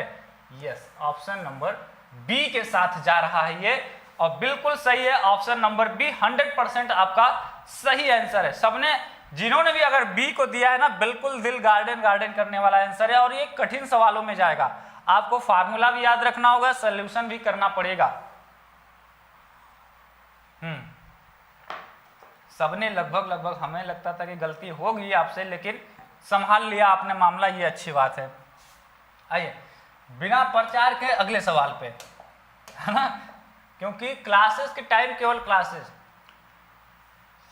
[SPEAKER 1] यस, ऑप्शन नंबर बी के साथ जा रहा है ये, और बिल्कुल सही है। ऑप्शन नंबर बी 100% आपका सही आंसर है। सबने, जिन्होंने भी अगर बी को दिया है ना, बिल्कुल दिल गार्डन करने वाला आंसर है। और ये कठिन सवालों में जाएगा, आपको फार्मूला भी याद रखना होगा, सॉल्यूशन भी करना पड़ेगा। सबने लगभग हमें लगता था कि गलती होगी आपसे, लेकिन संभाल लिया आपने मामला, ये अच्छी बात है। आइए बिना प्रचार के अगले सवाल पे, है ना, क्योंकि क्लासेस के टाइम केवल क्लासेस,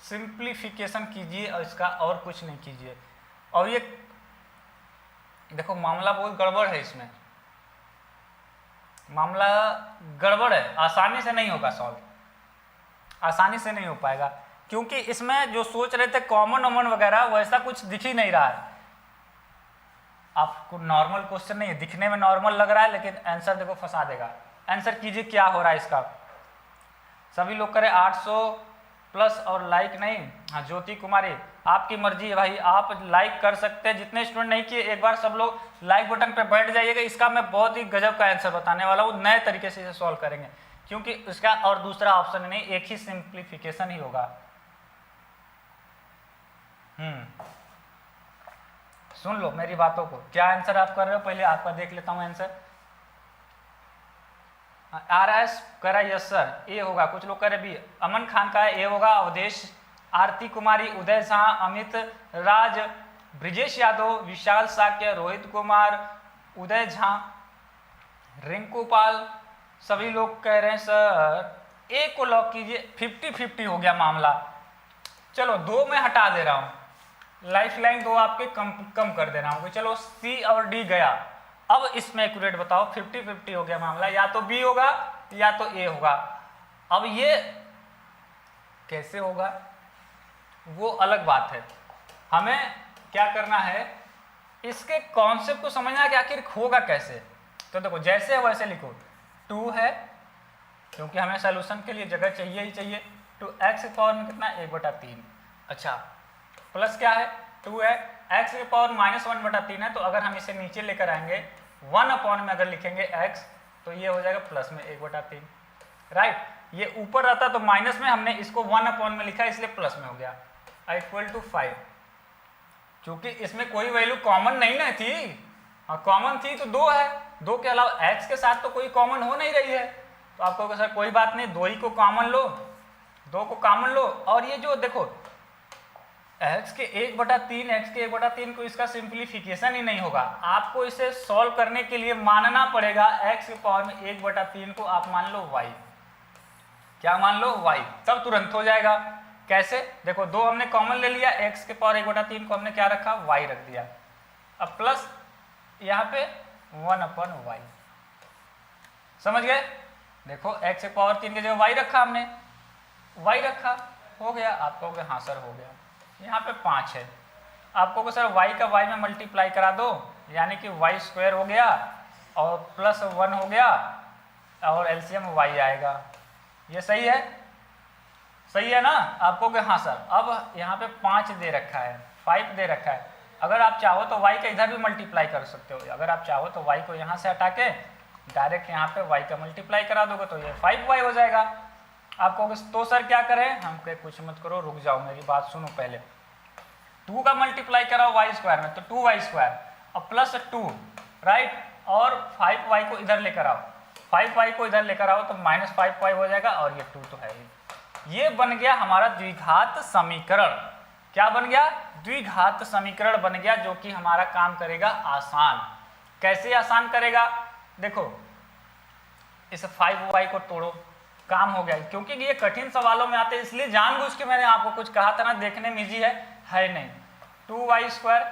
[SPEAKER 1] सिंप्लीफिकेशन कीजिए और इसका और कुछ नहीं कीजिए। और ये देखो मामला बहुत गड़बड़ है, इसमें मामला गड़बड़ है, आसानी से नहीं होगा सॉल्व, आसानी से नहीं हो पाएगा, क्योंकि इसमें जो सोच रहे थे कॉमन ओमन वगैरह वैसा कुछ दिख ही नहीं रहा है। आपको नॉर्मल क्वेश्चन नहीं है, दिखने में नॉर्मल लग रहा है लेकिन आंसर देखो फंसा देगा। आंसर कीजिए क्या हो रहा है इसका, सभी लोग करें 800 प्लस और लाइक नहीं। हाँ ज्योति कुमारी, आपकी मर्जी है भाई, आप लाइक कर सकते हैं। जितने स्टूडेंट नहीं किए एक बार सब लोग लाइक बटन पे बैठ जाइएगा। इसका मैं बहुत ही गजब का आंसर बताने वाला हूँ, नए तरीके से इसे सॉल्व करेंगे, क्योंकि इसका और दूसरा ऑप्शन नहीं, एक ही सिंप्लीफिकेशन ही होगा। सुन लो मेरी बातों को, क्या आंसर आप कर रहे हो, पहले आपका देख लेता हूँ आंसर। RS करा यस सर, ए होगा, कुछ लोग कह रहे बी। अमन खान का ए होगा, अवधेश, आरती कुमारी, उदय झा, अमित राज, ब्रिजेश यादव, विशाल साक्य, रोहित कुमार, उदय झा, रिंकू पाल, सभी लोग कह रहे हैं सर ए को लॉक कीजिए। 50-50 हो गया मामला। चलो 2 में हटा दे रहा हूँ, लाइफ लाइन 2 आपके कम कर दे रहा हूँ। चलो सी और डी गया। अब इसमें एक्यूरेट बताओ, 50-50 हो गया मामला, या तो बी होगा या तो ए होगा। अब ये कैसे होगा वो अलग बात है, हमें क्या करना है, इसके कॉन्सेप्ट को समझना है कि आखिर होगा कैसे। तो देखो जैसे है वैसे लिखो, 2 है क्योंकि हमें सोल्यूशन के लिए जगह चाहिए ही चाहिए। 2x के पावर में कितना, 1/3। अच्छा प्लस क्या है, 2 है, x के पावर -1/3 है, तो अगर हम इसे नीचे लेकर आएंगे 1 में अगर लिखेंगे x तो ये हो जाएगा प्लस में 1/3, राइट। ये ऊपर रहता तो माइनस में, हमने इसको 1 में लिखा इसलिए प्लस में हो गया, = 5। क्योंकि इसमें कोई वैल्यू कॉमन नहीं ना थी, हाँ कॉमन थी तो 2 है, 2 के अलावा x के साथ तो कोई कॉमन हो नहीं रही है। तो आप कहोगे सर कोई बात नहीं, 2 ही को कॉमन लो, 2 को कॉमन लो। और ये जो देखो x के 1/3, x के 1/3 को इसका सिंप्लीफिकेशन ही नहीं होगा। आपको इसे सॉल्व करने के लिए मानना पड़ेगा x के पावर में 1/3 को आप मान लो y, क्या मान लो y, तब तुरंत हो जाएगा। कैसे? देखो 2 हमने कॉमन ले लिया, x के पावर 1/3 को हमने क्या रखा, y रख दिया। अब प्लस यहाँ पे 1/y, समझ गए? देखो x के पावर 3 की जगह y रखा हमने, y रखा, हो गया। आप कहोगे हाँ सर हो गया। यहाँ पे 5 है, आप कहोगे सर y का y में मल्टीप्लाई करा दो, यानी कि y² हो गया और प्लस 1 हो गया और एलसीएम y आएगा। ये सही है? सही है ना? आप कहोगे हाँ सर। अब यहाँ पे 5 दे रखा है, 5 दे रखा है। अगर आप चाहो तो y का इधर भी मल्टीप्लाई कर सकते हो। अगर आप चाहो तो y को यहाँ से हटा के डायरेक्ट यहाँ पे y का मल्टीप्लाई करा दोगे तो ये 5y हो जाएगा। आप कहोगे तो सर क्या करें? हम कहे कुछ मत करो, रुक जाओ, मेरी बात सुनो पहले। 2 का मल्टीप्लाई कराओ y² में तो 2y² और प्लस 2, राइट, और 5y को इधर लेकर आओ, 5y को इधर लेकर आओ तो -5y हो जाएगा और ये 2 तो है ही। ये बन गया हमारा द्विघात समीकरण। क्या बन गया? द्विघात समीकरण बन गया, जो कि हमारा काम करेगा आसान। कैसे आसान करेगा? देखो इस 5y को तोड़ो, काम हो गया। क्योंकि ये कठिन सवालों में आते हैं, इसलिए जानबूझ के मैंने आपको कुछ कहा था ना, देखने में इजी है नहीं। 2y²,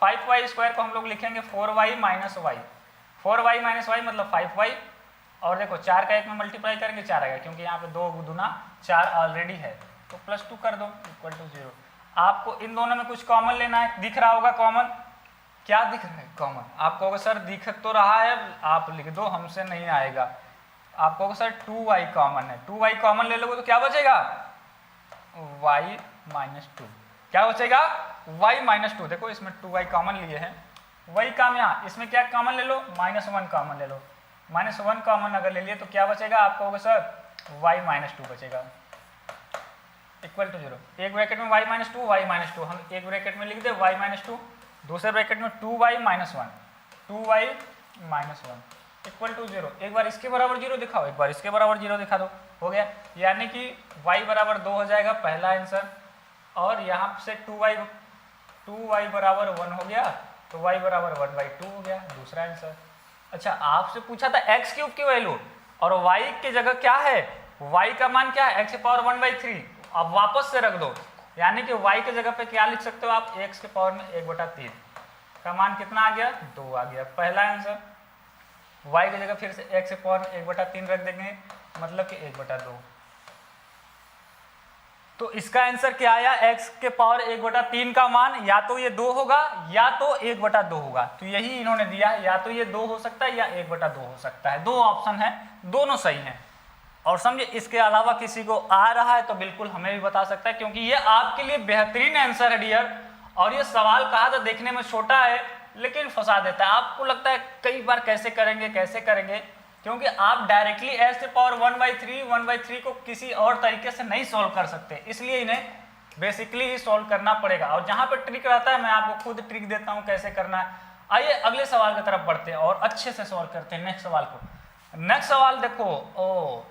[SPEAKER 1] 5y² को हम लोग लिखेंगे 4y - y, 4y - y मतलब 5y, और देखो 4 का 1 में मल्टीप्लाई करेंगे 4 आएगा, क्योंकि यहाँ पे 2 गुना 4 ऑलरेडी है, तो +2 कर दो = 0। आपको इन दोनों में कुछ कॉमन लेना है, दिख रहा होगा कॉमन। क्या दिख रहा है कॉमन? आप कहोगे सर दिख तो रहा है, आप लिख दो, हमसे नहीं आएगा। आप कहोगे सर 2y कॉमन है, 2y कॉमन ले लोगे तो क्या बचेगा? y - 2। क्या बचेगा? y - 2। देखो इसमें 2y कॉमन लिए हैं, वही काम यहाँ, इसमें क्या कॉमन ले लो? -1 कॉमन ले लो। -1 कॉमन अगर ले लिए तो क्या बचेगा? आप कहोगे सर y - 2 बचेगा = 0। एक ब्रैकेट में y - 2, y - 2, हम एक ब्रैकेट में लिख दे y - 2, दूसरे ब्रैकेट में 2y - 1, 2y - 1 = 0। एक बार इसके बराबर 0 दिखाओ, एक बार इसके बराबर 0 दिखा दो, हो गया। यानी कि y = 2 हो जाएगा पहला आंसर, और यहाँ से 2y = 1 हो गया, तो y = 1/2 हो गया दूसरा आंसर। अच्छा, आपसे पूछा था x³ की वैल्यू, और y की जगह क्या है? y का मान क्या है? x की पावर 1/3। अब वापस से रख दो, यानी कि y की जगह पे क्या लिख सकते हो आप? x की पावर में 1/3 का मान कितना आ गया? 2 आ गया पहला आंसर। y की जगह फिर से x की पावर 1/3 रख देंगे, मतलब कि 1/2। तो इसका आंसर क्या आया? x के पावर 1/3 का मान या तो ये 2 होगा या तो 1/2 होगा। तो यही इन्होंने दिया, या तो ये 2 हो सकता है या 1/2 हो सकता है। 2 ऑप्शन है, दोनों सही हैं। और समझे, इसके अलावा किसी को आ रहा है तो बिल्कुल हमें भी बता सकता है, क्योंकि ये आपके लिए बेहतरीन आंसर है डियर। और ये सवाल कहा था देखने में छोटा है लेकिन फंसा देता है। आपको लगता है कई बार कैसे करेंगे, क्योंकि आप डायरेक्टली s की पावर 1/3 को किसी और तरीके से नहीं सॉल्व कर सकते, इसलिए इन्हें बेसिकली ही सॉल्व करना पड़ेगा। और जहाँ पे ट्रिक रहता है मैं आपको खुद ट्रिक देता हूँ कैसे करना है। आइए अगले सवाल की तरफ बढ़ते हैं और अच्छे से सॉल्व करते हैं नेक्स्ट सवाल को। नेक्स्ट सवाल देखो,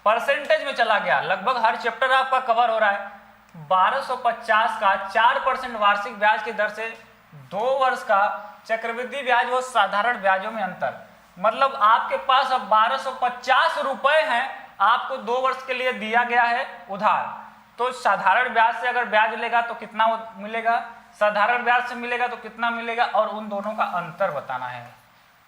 [SPEAKER 1] परसेंटेज में चला गया, लगभग हर चैप्टर आपका कवर हो रहा है। 1250 का 4% वार्षिक ब्याज की दर से 2 वर्ष का चक्रवृद्धि ब्याज व साधारण ब्याजों में अंतर। मतलब आपके पास अब 1250 रुपए हैं, आपको 2 वर्ष के लिए दिया गया है उधार। तो साधारण ब्याज से अगर ब्याज लेगा तो कितना मिलेगा, साधारण ब्याज से मिलेगा तो कितना मिलेगा, और उन दोनों का अंतर बताना है।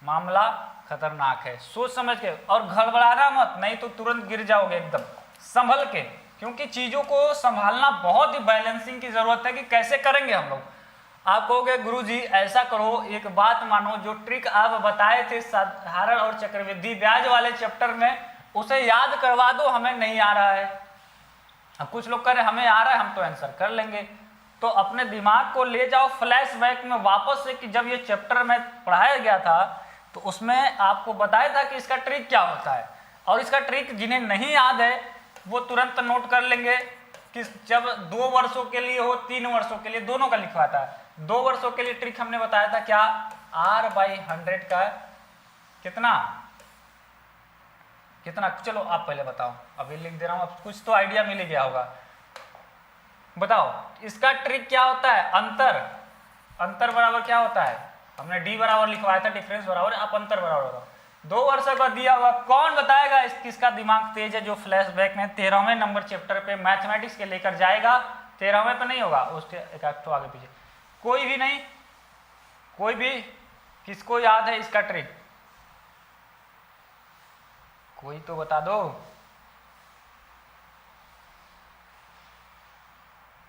[SPEAKER 1] मामला खतरनाक है, सोच समझ के, और गड़बड़ाना मत, नहीं तो तुरंत गिर जाओगे एकदम। संभल के, क्योंकि चीजों को संभालना बहुत ही बैलेंसिंग की जरूरत है कि कैसे करेंगे हम लोग। आप कहोगे गुरुजी ऐसा करो, एक बात मानो, जो ट्रिक आप बताए थे साधारण और चक्रवृद्धि ब्याज वाले चैप्टर में, उसे याद करवा दो, हमें नहीं आ रहा है। अब कुछ लोग कह रहे हमें आ रहा है, हम तो आंसर कर लेंगे। तो अपने दिमाग को ले जाओ फ्लैशबैक में वापस से, कि जब ये चैप्टर में पढ़ाया गया था तो उसमें आपको बताया था कि इसका ट्रिक क्या होता है। और इसका ट्रिक जिन्हें नहीं याद है वो तुरंत नोट कर लेंगे कि जब 2 वर्षों के लिए हो, 3 वर्षों के लिए, दोनों का लिखवाता है। 2 वर्षों के लिए ट्रिक हमने बताया था क्या, R/100 का कितना, चलो आप पहले बताओ, अभी लिख दे रहा हूं, अब कुछ तो आइडिया मिल गया होगा। बताओ इसका ट्रिक क्या होता है। अंतर बराबर क्या होता है, हमने D बराबर लिखवाया था, डिफरेंस बराबर, आप अंतर बराबर होगा। 2 वर्षों का दिया हुआ, कौन बताएगा किसका दिमाग तेज है जो फ्लैशबैक में 13वें नंबर चैप्टर पे मैथमेटिक्स के लेकर जाएगा? 13वें पे नहीं होगा, उसके एक आगे पीछे कोई भी नहीं, कोई भी? किसको याद है इसका ट्रिक? कोई तो बता दो।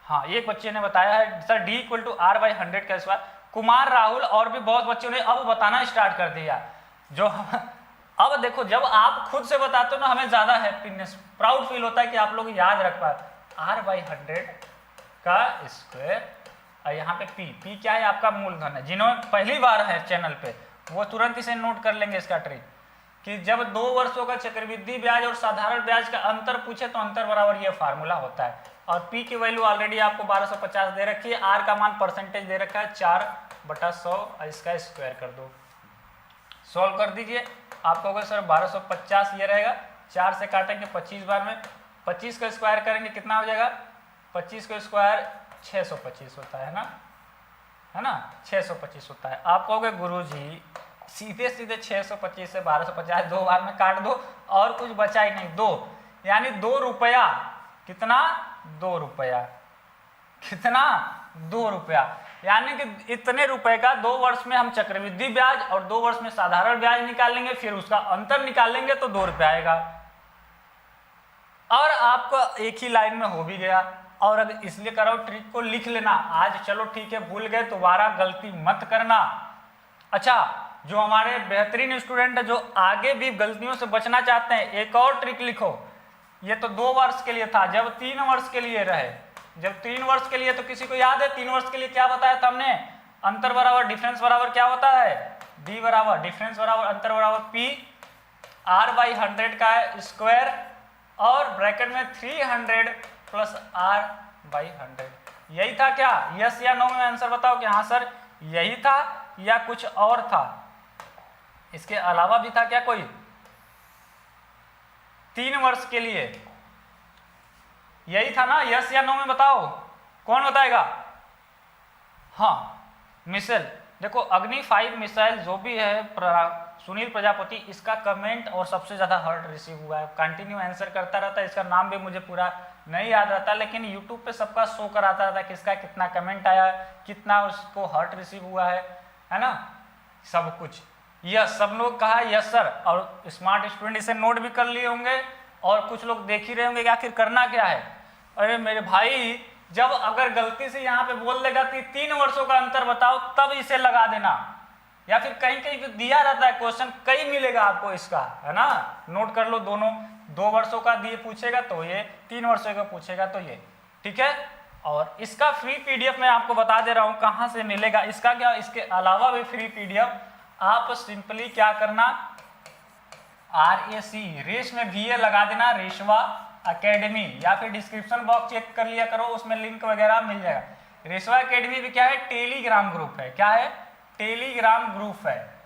[SPEAKER 1] हाँ, एक बच्चे ने बताया है सर D = R/100 का स्क्वायर। कुमार, राहुल और भी बहुत बच्चों ने अब बताना स्टार्ट कर दिया। जो अब देखो, जब आप खुद से बताते हो ना, हमें ज्यादा हैप्पीनेस, प्राउड फील होता है कि आप लोग याद रख पाए। R/100 का स्क्वायर, और यहाँ पे P क्या है? आपका मूलधन है। जिन्होंने पहली बार है चैनल पे वो तुरंत इसे नोट कर लेंगे इसका ट्रिक, कि जब 2 वर्षों का चक्रवृद्धि ब्याज और साधारण ब्याज का अंतर पूछे तो अंतर बराबर ये फार्मूला होता है। और P की वैल्यू ऑलरेडी आपको 1250 दे रखी है, R का मान परसेंटेज दे रखा है 4/100, इसका स्क्वायर कर दो, सॉल्व कर दीजिए। आप कहोगे सर 1250 ये रहेगा, 4 से काटेंगे 25 बार में, 25 का स्क्वायर करेंगे कितना हो जाएगा? 25 का स्क्वायर 625 होता है ना, 625 होता है। आप कहोगे गुरुजी सीधे सीधे 625 से 1250 2 बार में काट दो और कुछ बचा ही नहीं, 2 यानी 2 रुपया। कितना? 2 रुपया। कितना? 2 रुपया। यानी कि इतने रुपए का 2 वर्ष में हम चक्रवृद्धि ब्याज और 2 वर्ष में साधारण ब्याज निकालेंगे, फिर उसका अंतर निकालेंगे तो 2 रुपया आएगा। और आपको एक ही लाइन में हो भी गया। और अगर इसलिए करो, ट्रिक को लिख लेना आज, चलो ठीक है, भूल गए दोबारा गलती मत करना। अच्छा, जो हमारे बेहतरीन स्टूडेंट है जो आगे भी गलतियों से बचना चाहते हैं, एक और ट्रिक लिखो। ये तो 2 वर्ष के लिए था, जब 3 वर्ष के लिए रहे, जब 3 वर्ष के लिए, तो किसी को याद है 3 वर्ष के लिए क्या बताया था हमने? अंतर बराबर डिफरेंस बराबर क्या होता है? D बराबर डिफरेंस बराबर अंतर बराबर P R/100 का स्क्वायर और ब्रैकेट में 300 + R/100। यही था क्या? यस या नो में आंसर बताओ कि हाँ सर यही था या कुछ और था, इसके अलावा भी था क्या कोई? 3 वर्ष के लिए यही था ना? यस या नो में बताओ, कौन बताएगा? हाँ, मिसाइल। देखो अग्नि 5 मिसाइल जो भी है, सुनील प्रजापति, इसका कमेंट और सबसे ज्यादा हार्ट रिसीव हुआ है। कंटिन्यू आंसर करता रहता है, इसका नाम भी मुझे पूरा नहीं याद रहता, लेकिन यूट्यूब पे सबका शो कराता रहता है किसका कितना कमेंट आया, कितना उसको हार्ट रिसीव हुआ है ना, सब कुछ। यस, सब लोग कहा यस सर, और स्मार्ट स्टूडेंट इसे नोट भी कर लिए होंगे, और कुछ लोग देख ही रहे होंगे कि आखिर करना क्या है। अरे मेरे भाई, जब अगर गलती से यहाँ पे बोल देगा कि 3 वर्षों का अंतर बताओ, तब इसे लगा देना, या फिर कहीं कहीं पे दिया रहता है क्वेश्चन, कई मिलेगा आपको इसका, है ना, नोट कर लो। दोनों 2 वर्षों का दिए पूछेगा तो ये, 3 वर्षों का पूछेगा तो ये, ठीक है। और इसका फ्री पीडीएफ मैं आपको बता दे रहा हूँ कहाँ से मिलेगा। इसका क्या, इसके अलावा भी फ्री पीडीएफ आप सिंपली क्या करना, RAC रेस में VA लगा देना, रेशवा एकेडमी, या फिर डिस्क्रिप्शन बॉक्स चेक कर लिया करो, उसमें लिंक वगैरह मिल जाएगा। रेशवा एकेडमी भी क्या है? टेलीग्राम ग्रुप है। क्या है? टेलीग्राम ग्रुप है।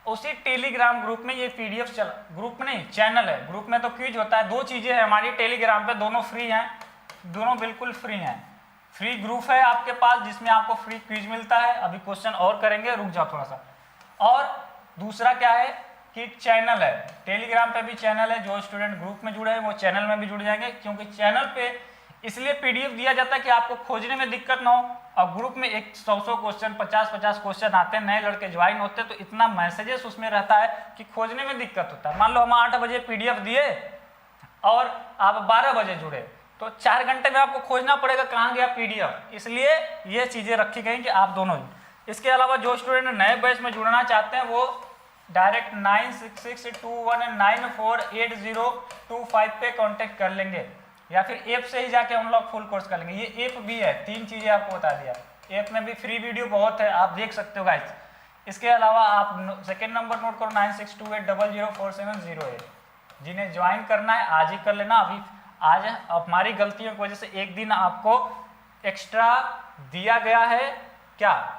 [SPEAKER 1] उसी टेलीग्राम ग्रुप में ये पीडीएफ चल, ग्रुप में नहीं, चैनल है। ग्रुप में तो क्विज होता है, 2 चीजें हैं हमारी टेलीग्राम पे, दोनों फ्री हैं, दोनों बिल्कुल फ्री हैं। फ्री ग्रुप है आपके पास जिसमें आपको फ्री क्विज मिलता है, अभी क्वेश्चन और करेंगे, रुक जाओ थोड़ा सा। और दूसरा क्या है कि चैनल है, टेलीग्राम पे भी चैनल है, जो स्टूडेंट ग्रुप में जुड़े हैं वो चैनल में भी जुड़ जाएंगे, क्योंकि चैनल पे इसलिए पीडीएफ दिया जाता है कि आपको खोजने में दिक्कत ना हो। और ग्रुप में 100 क्वेश्चन, 50 क्वेश्चन आते हैं, नए लड़के ज्वाइन होते हैं, तो इतना मैसेजेस उसमें रहता है कि खोजने में दिक्कत होता है। मान लो हम 8 बजे पीडीएफ दिए और आप 12 बजे जुड़े, तो 4 घंटे में आपको खोजना पड़ेगा कहाँ गया पीडीएफ, इसलिए ये चीजें रखी गई कि आप दोनों। इसके अलावा जो स्टूडेंट नए बैच में जुड़ना चाहते हैं वो डायरेक्ट 9662194802 पे कांटेक्ट कर लेंगे, या फिर ऐप से ही जाके हम लोग फुल कोर्स कर लेंगे। ये ऐप भी है, 3 चीजें आपको बता दिया, ऐप में भी फ्री वीडियो बहुत है, आप देख सकते हो गाइस। इसके अलावा आप सेकेंड नंबर नोट करो 9628004708, जिन्हें ज्वाइन करना है आज ही कर लेना। अभी आज हमारी गलतियों की वजह से एक दिन आपको एक्स्ट्रा दिया गया है, क्या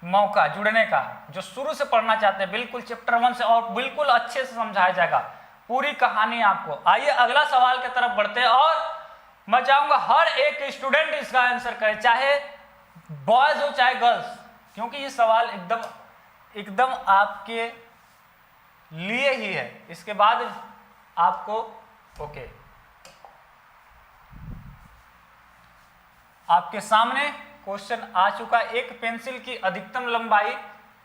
[SPEAKER 1] मौका जुड़ने का। जो शुरू से पढ़ना चाहते हैं बिल्कुल चैप्टर 1 से, और बिल्कुल अच्छे से समझाया जाएगा पूरी कहानी आपको। आइए अगला सवाल की तरफ बढ़ते हैं, और मैं चाहूंगा हर एक स्टूडेंट इसका आंसर करे, चाहे बॉयज हो चाहे गर्ल्स, क्योंकि ये सवाल एकदम आपके लिए ही है। इसके बाद आपको ओके। आपके सामने क्वेश्चन आ चुका। एक पेंसिल की अधिकतम लंबाई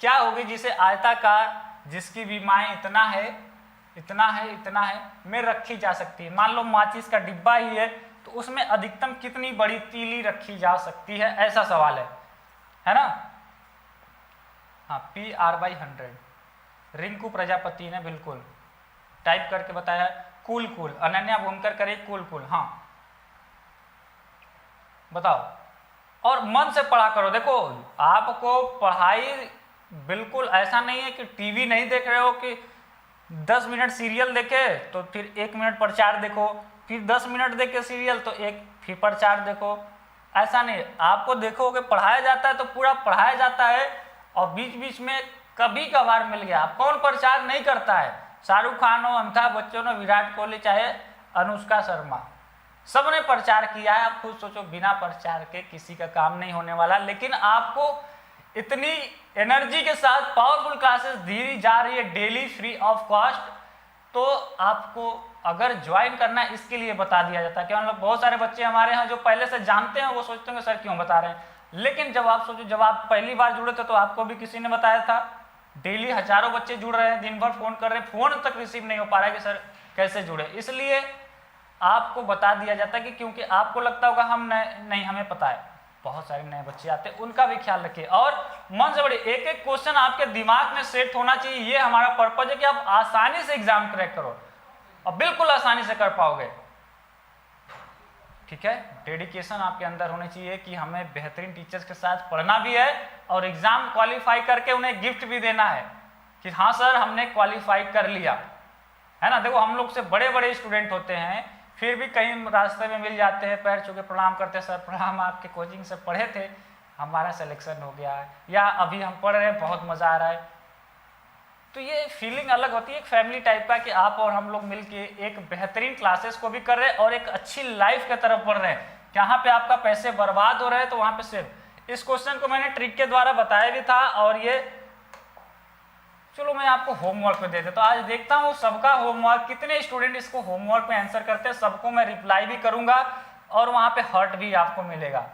[SPEAKER 1] क्या होगी जिसे आयताकार, जिसकी विमाएं इतना है, इतना है, इतना है में रखी जा सकती है। मान लो माचिस का डिब्बा ही है तो उसमें अधिकतम कितनी बड़ी तीली रखी जा सकती है, ऐसा सवाल है ना। हाँ, PR/100 रिंकू प्रजापति ने बिल्कुल टाइप करके बताया। कूल कूल, अनन्या भूमकर करे कूल कूल। हाँ बताओ, और मन से पढ़ा करो। देखो आपको पढ़ाई बिल्कुल ऐसा नहीं है कि टीवी नहीं देख रहे हो कि 10 मिनट सीरियल देखे तो फिर 1 मिनट प्रचार देखो, फिर 10 मिनट देखे सीरियल तो फिर प्रचार देखो, ऐसा नहीं। आपको देखोगे पढ़ाया जाता है तो पूरा पढ़ाया जाता है, और बीच बीच में कभी कभार मिल गया। आप कौन प्रचार नहीं करता है? शाहरुख खान हो, अमिताभ बच्चन हो, विराट कोहली, चाहे अनुष्का शर्मा, सबने प्रचार किया है। आप खुद सोचो, बिना प्रचार के किसी का काम नहीं होने वाला। लेकिन आपको इतनी एनर्जी के साथ पावरफुल क्लासेस दी जा रही है डेली फ्री ऑफ कॉस्ट, तो आपको अगर ज्वाइन करना है इसके लिए बता दिया जाता है। क्या मतलब बहुत सारे बच्चे हमारे यहाँ जो पहले से जानते हैं वो सोचते हैं सर क्यों बता रहे हैं, लेकिन जब आप सोचो, जब आप पहली बार जुड़े थे तो आपको भी किसी ने बताया था। डेली हजारों बच्चे जुड़ रहे हैं, दिन भर फोन कर रहे हैं, फोन तक रिसीव नहीं हो पा रहा है कि सर कैसे जुड़े। इसलिए आपको बता दिया जाता है कि क्योंकि आपको लगता होगा हम नहीं, हमें पता है। बहुत सारे नए बच्चे आते हैं, उनका भी ख्याल रखिए। और मन से बड़ी एक एक क्वेश्चन आपके दिमाग में सेट होना चाहिए। ये हमारा पर्पज है कि आप आसानी से एग्जाम क्रैक करो और बिल्कुल आसानी से कर पाओगे। ठीक है, डेडिकेशन आपके अंदर होनी चाहिए कि हमें बेहतरीन टीचर्स के साथ पढ़ना भी है और एग्जाम क्वालिफाई करके उन्हें गिफ्ट भी देना है कि हाँ सर हमने क्वालिफाई कर लिया, है ना। देखो हम लोग से बड़े बड़े स्टूडेंट होते हैं, फिर भी कहीं रास्ते में मिल जाते हैं, पैर छू के प्रणाम करते हैं, सर प्रणाम, आपके कोचिंग से पढ़े थे, हमारा सिलेक्शन हो गया है, या अभी हम पढ़ रहे हैं, बहुत मज़ा आ रहा है। तो ये फीलिंग अलग होती है, एक फैमिली टाइप का, कि आप और हम लोग मिलके एक बेहतरीन क्लासेस को भी कर रहे हैं और एक अच्छी लाइफ की तरफ बढ़ रहे हैं। जहाँ पे आपका पैसे बर्बाद हो रहे हैं तो वहाँ पे सिर्फ इस क्वेश्चन को मैंने ट्रिक के द्वारा बताया भी था। और ये चलो मैं आपको होमवर्क पे दे देता हूँ। आज देखता हूँ सबका होमवर्क, कितने स्टूडेंट इसको होमवर्क पे आंसर करते हैं। सबको मैं रिप्लाई भी करूंगा और वहाँ पे हर्ट भी आपको मिलेगा,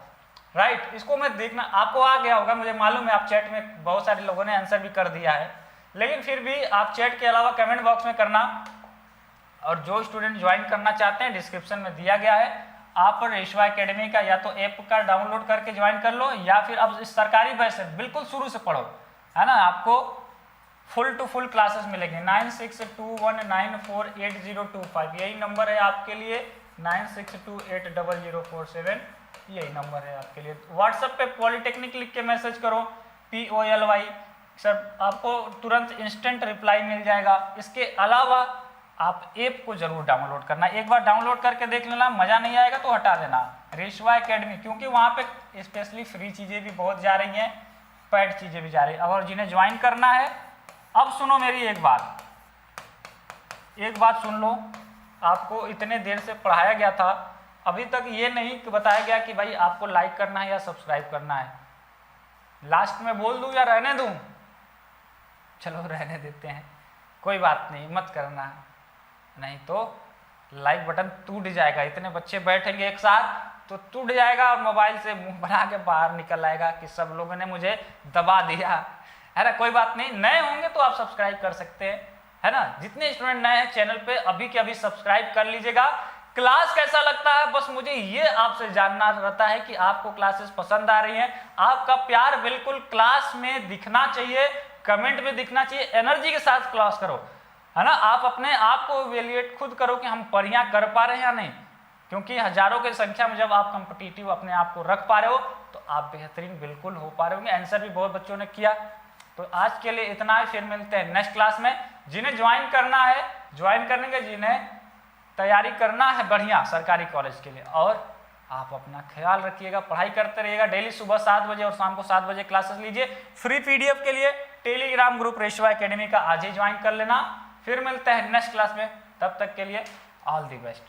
[SPEAKER 1] राइट। इसको मैं देखना, आपको आ गया होगा, मुझे मालूम है। आप चैट में बहुत सारे लोगों ने आंसर भी कर दिया है, लेकिन फिर भी आप चैट के अलावा कमेंट बॉक्स में करना। और जो स्टूडेंट ज्वाइन करना चाहते हैं डिस्क्रिप्शन में दिया गया है, आप रेशवा एकेडमी का या तो ऐप का डाउनलोड करके ज्वाइन कर लो, या फिर अब इस सरकारी बैच से बिल्कुल शुरू से पढ़ो, है ना। आपको फुल टू फुल क्लासेस मिलेंगे। 9621948025 यही नंबर है आपके लिए, 96280047 यही नंबर है आपके लिए। व्हाट्सएप पे पॉलिटेक्निक लिख के मैसेज करो, POLY सर, आपको तुरंत इंस्टेंट रिप्लाई मिल जाएगा। इसके अलावा आप ऐप को जरूर डाउनलोड करना, एक बार डाउनलोड करके देख लेना, मज़ा नहीं आएगा तो हटा देना। रेशवा एकेडमी, क्योंकि वहाँ पे स्पेशली फ्री चीज़ें भी बहुत जा रही हैं, पेड चीज़ें भी जा रही हैं। और जिन्हें ज्वाइन करना है, अब सुनो मेरी एक बात सुन लो। आपको इतने देर से पढ़ाया गया था, अभी तक ये नहीं बताया गया कि भाई आपको लाइक करना है या सब्सक्राइब करना है। लास्ट में बोल दूं या रहने दूं? चलो रहने देते हैं, कोई बात नहीं, मत करना, नहीं तो लाइक बटन टूट जाएगा। इतने बच्चे बैठेंगे एक साथ तो टूट जाएगा और मोबाइल से मुंह बना के बाहर निकल आएगा कि सब लोगों ने मुझे दबा दिया, है ना। कोई बात नहीं, नए होंगे तो आप सब्सक्राइब कर सकते हैं, है ना। जितने स्टूडेंट नए हैं चैनल पे, अभी के अभी सब्सक्राइब कर लीजिएगा। क्लास कैसा लगता है, बस मुझे ये आपसे जानना रहता है कि आपको क्लासेस पसंद आ रही हैं। आपका प्यार बिल्कुल क्लास में दिखना चाहिए, कमेंट में दिखना चाहिए। एनर्जी के साथ क्लास करो, है ना। आप अपने आप को इवैल्यूएट खुद करो कि हम बढ़िया कर पा रहे हैं या नहीं, क्योंकि हजारों की संख्या में जब आप कॉम्पिटिटिव अपने आप को रख पा रहे हो तो आप बेहतरीन बिल्कुल हो पा रहे होंगे। आंसर भी बहुत बच्चों ने किया। तो आज के लिए इतना ही, फिर मिलते हैं नेक्स्ट क्लास में। जिन्हें ज्वाइन करना है ज्वाइन करेंगे, जिन्हें तैयारी करना है बढ़िया सरकारी कॉलेज के लिए। और आप अपना ख्याल रखिएगा, पढ़ाई करते रहिएगा। डेली सुबह 7 बजे और शाम को 7 बजे क्लासेस लीजिए। फ्री PDF के लिए टेलीग्राम ग्रुप रेशवा एकेडमी का आज ही ज्वाइन कर लेना। फिर मिलते हैं नेक्स्ट क्लास में, तब तक के लिए ऑल दी बेस्ट।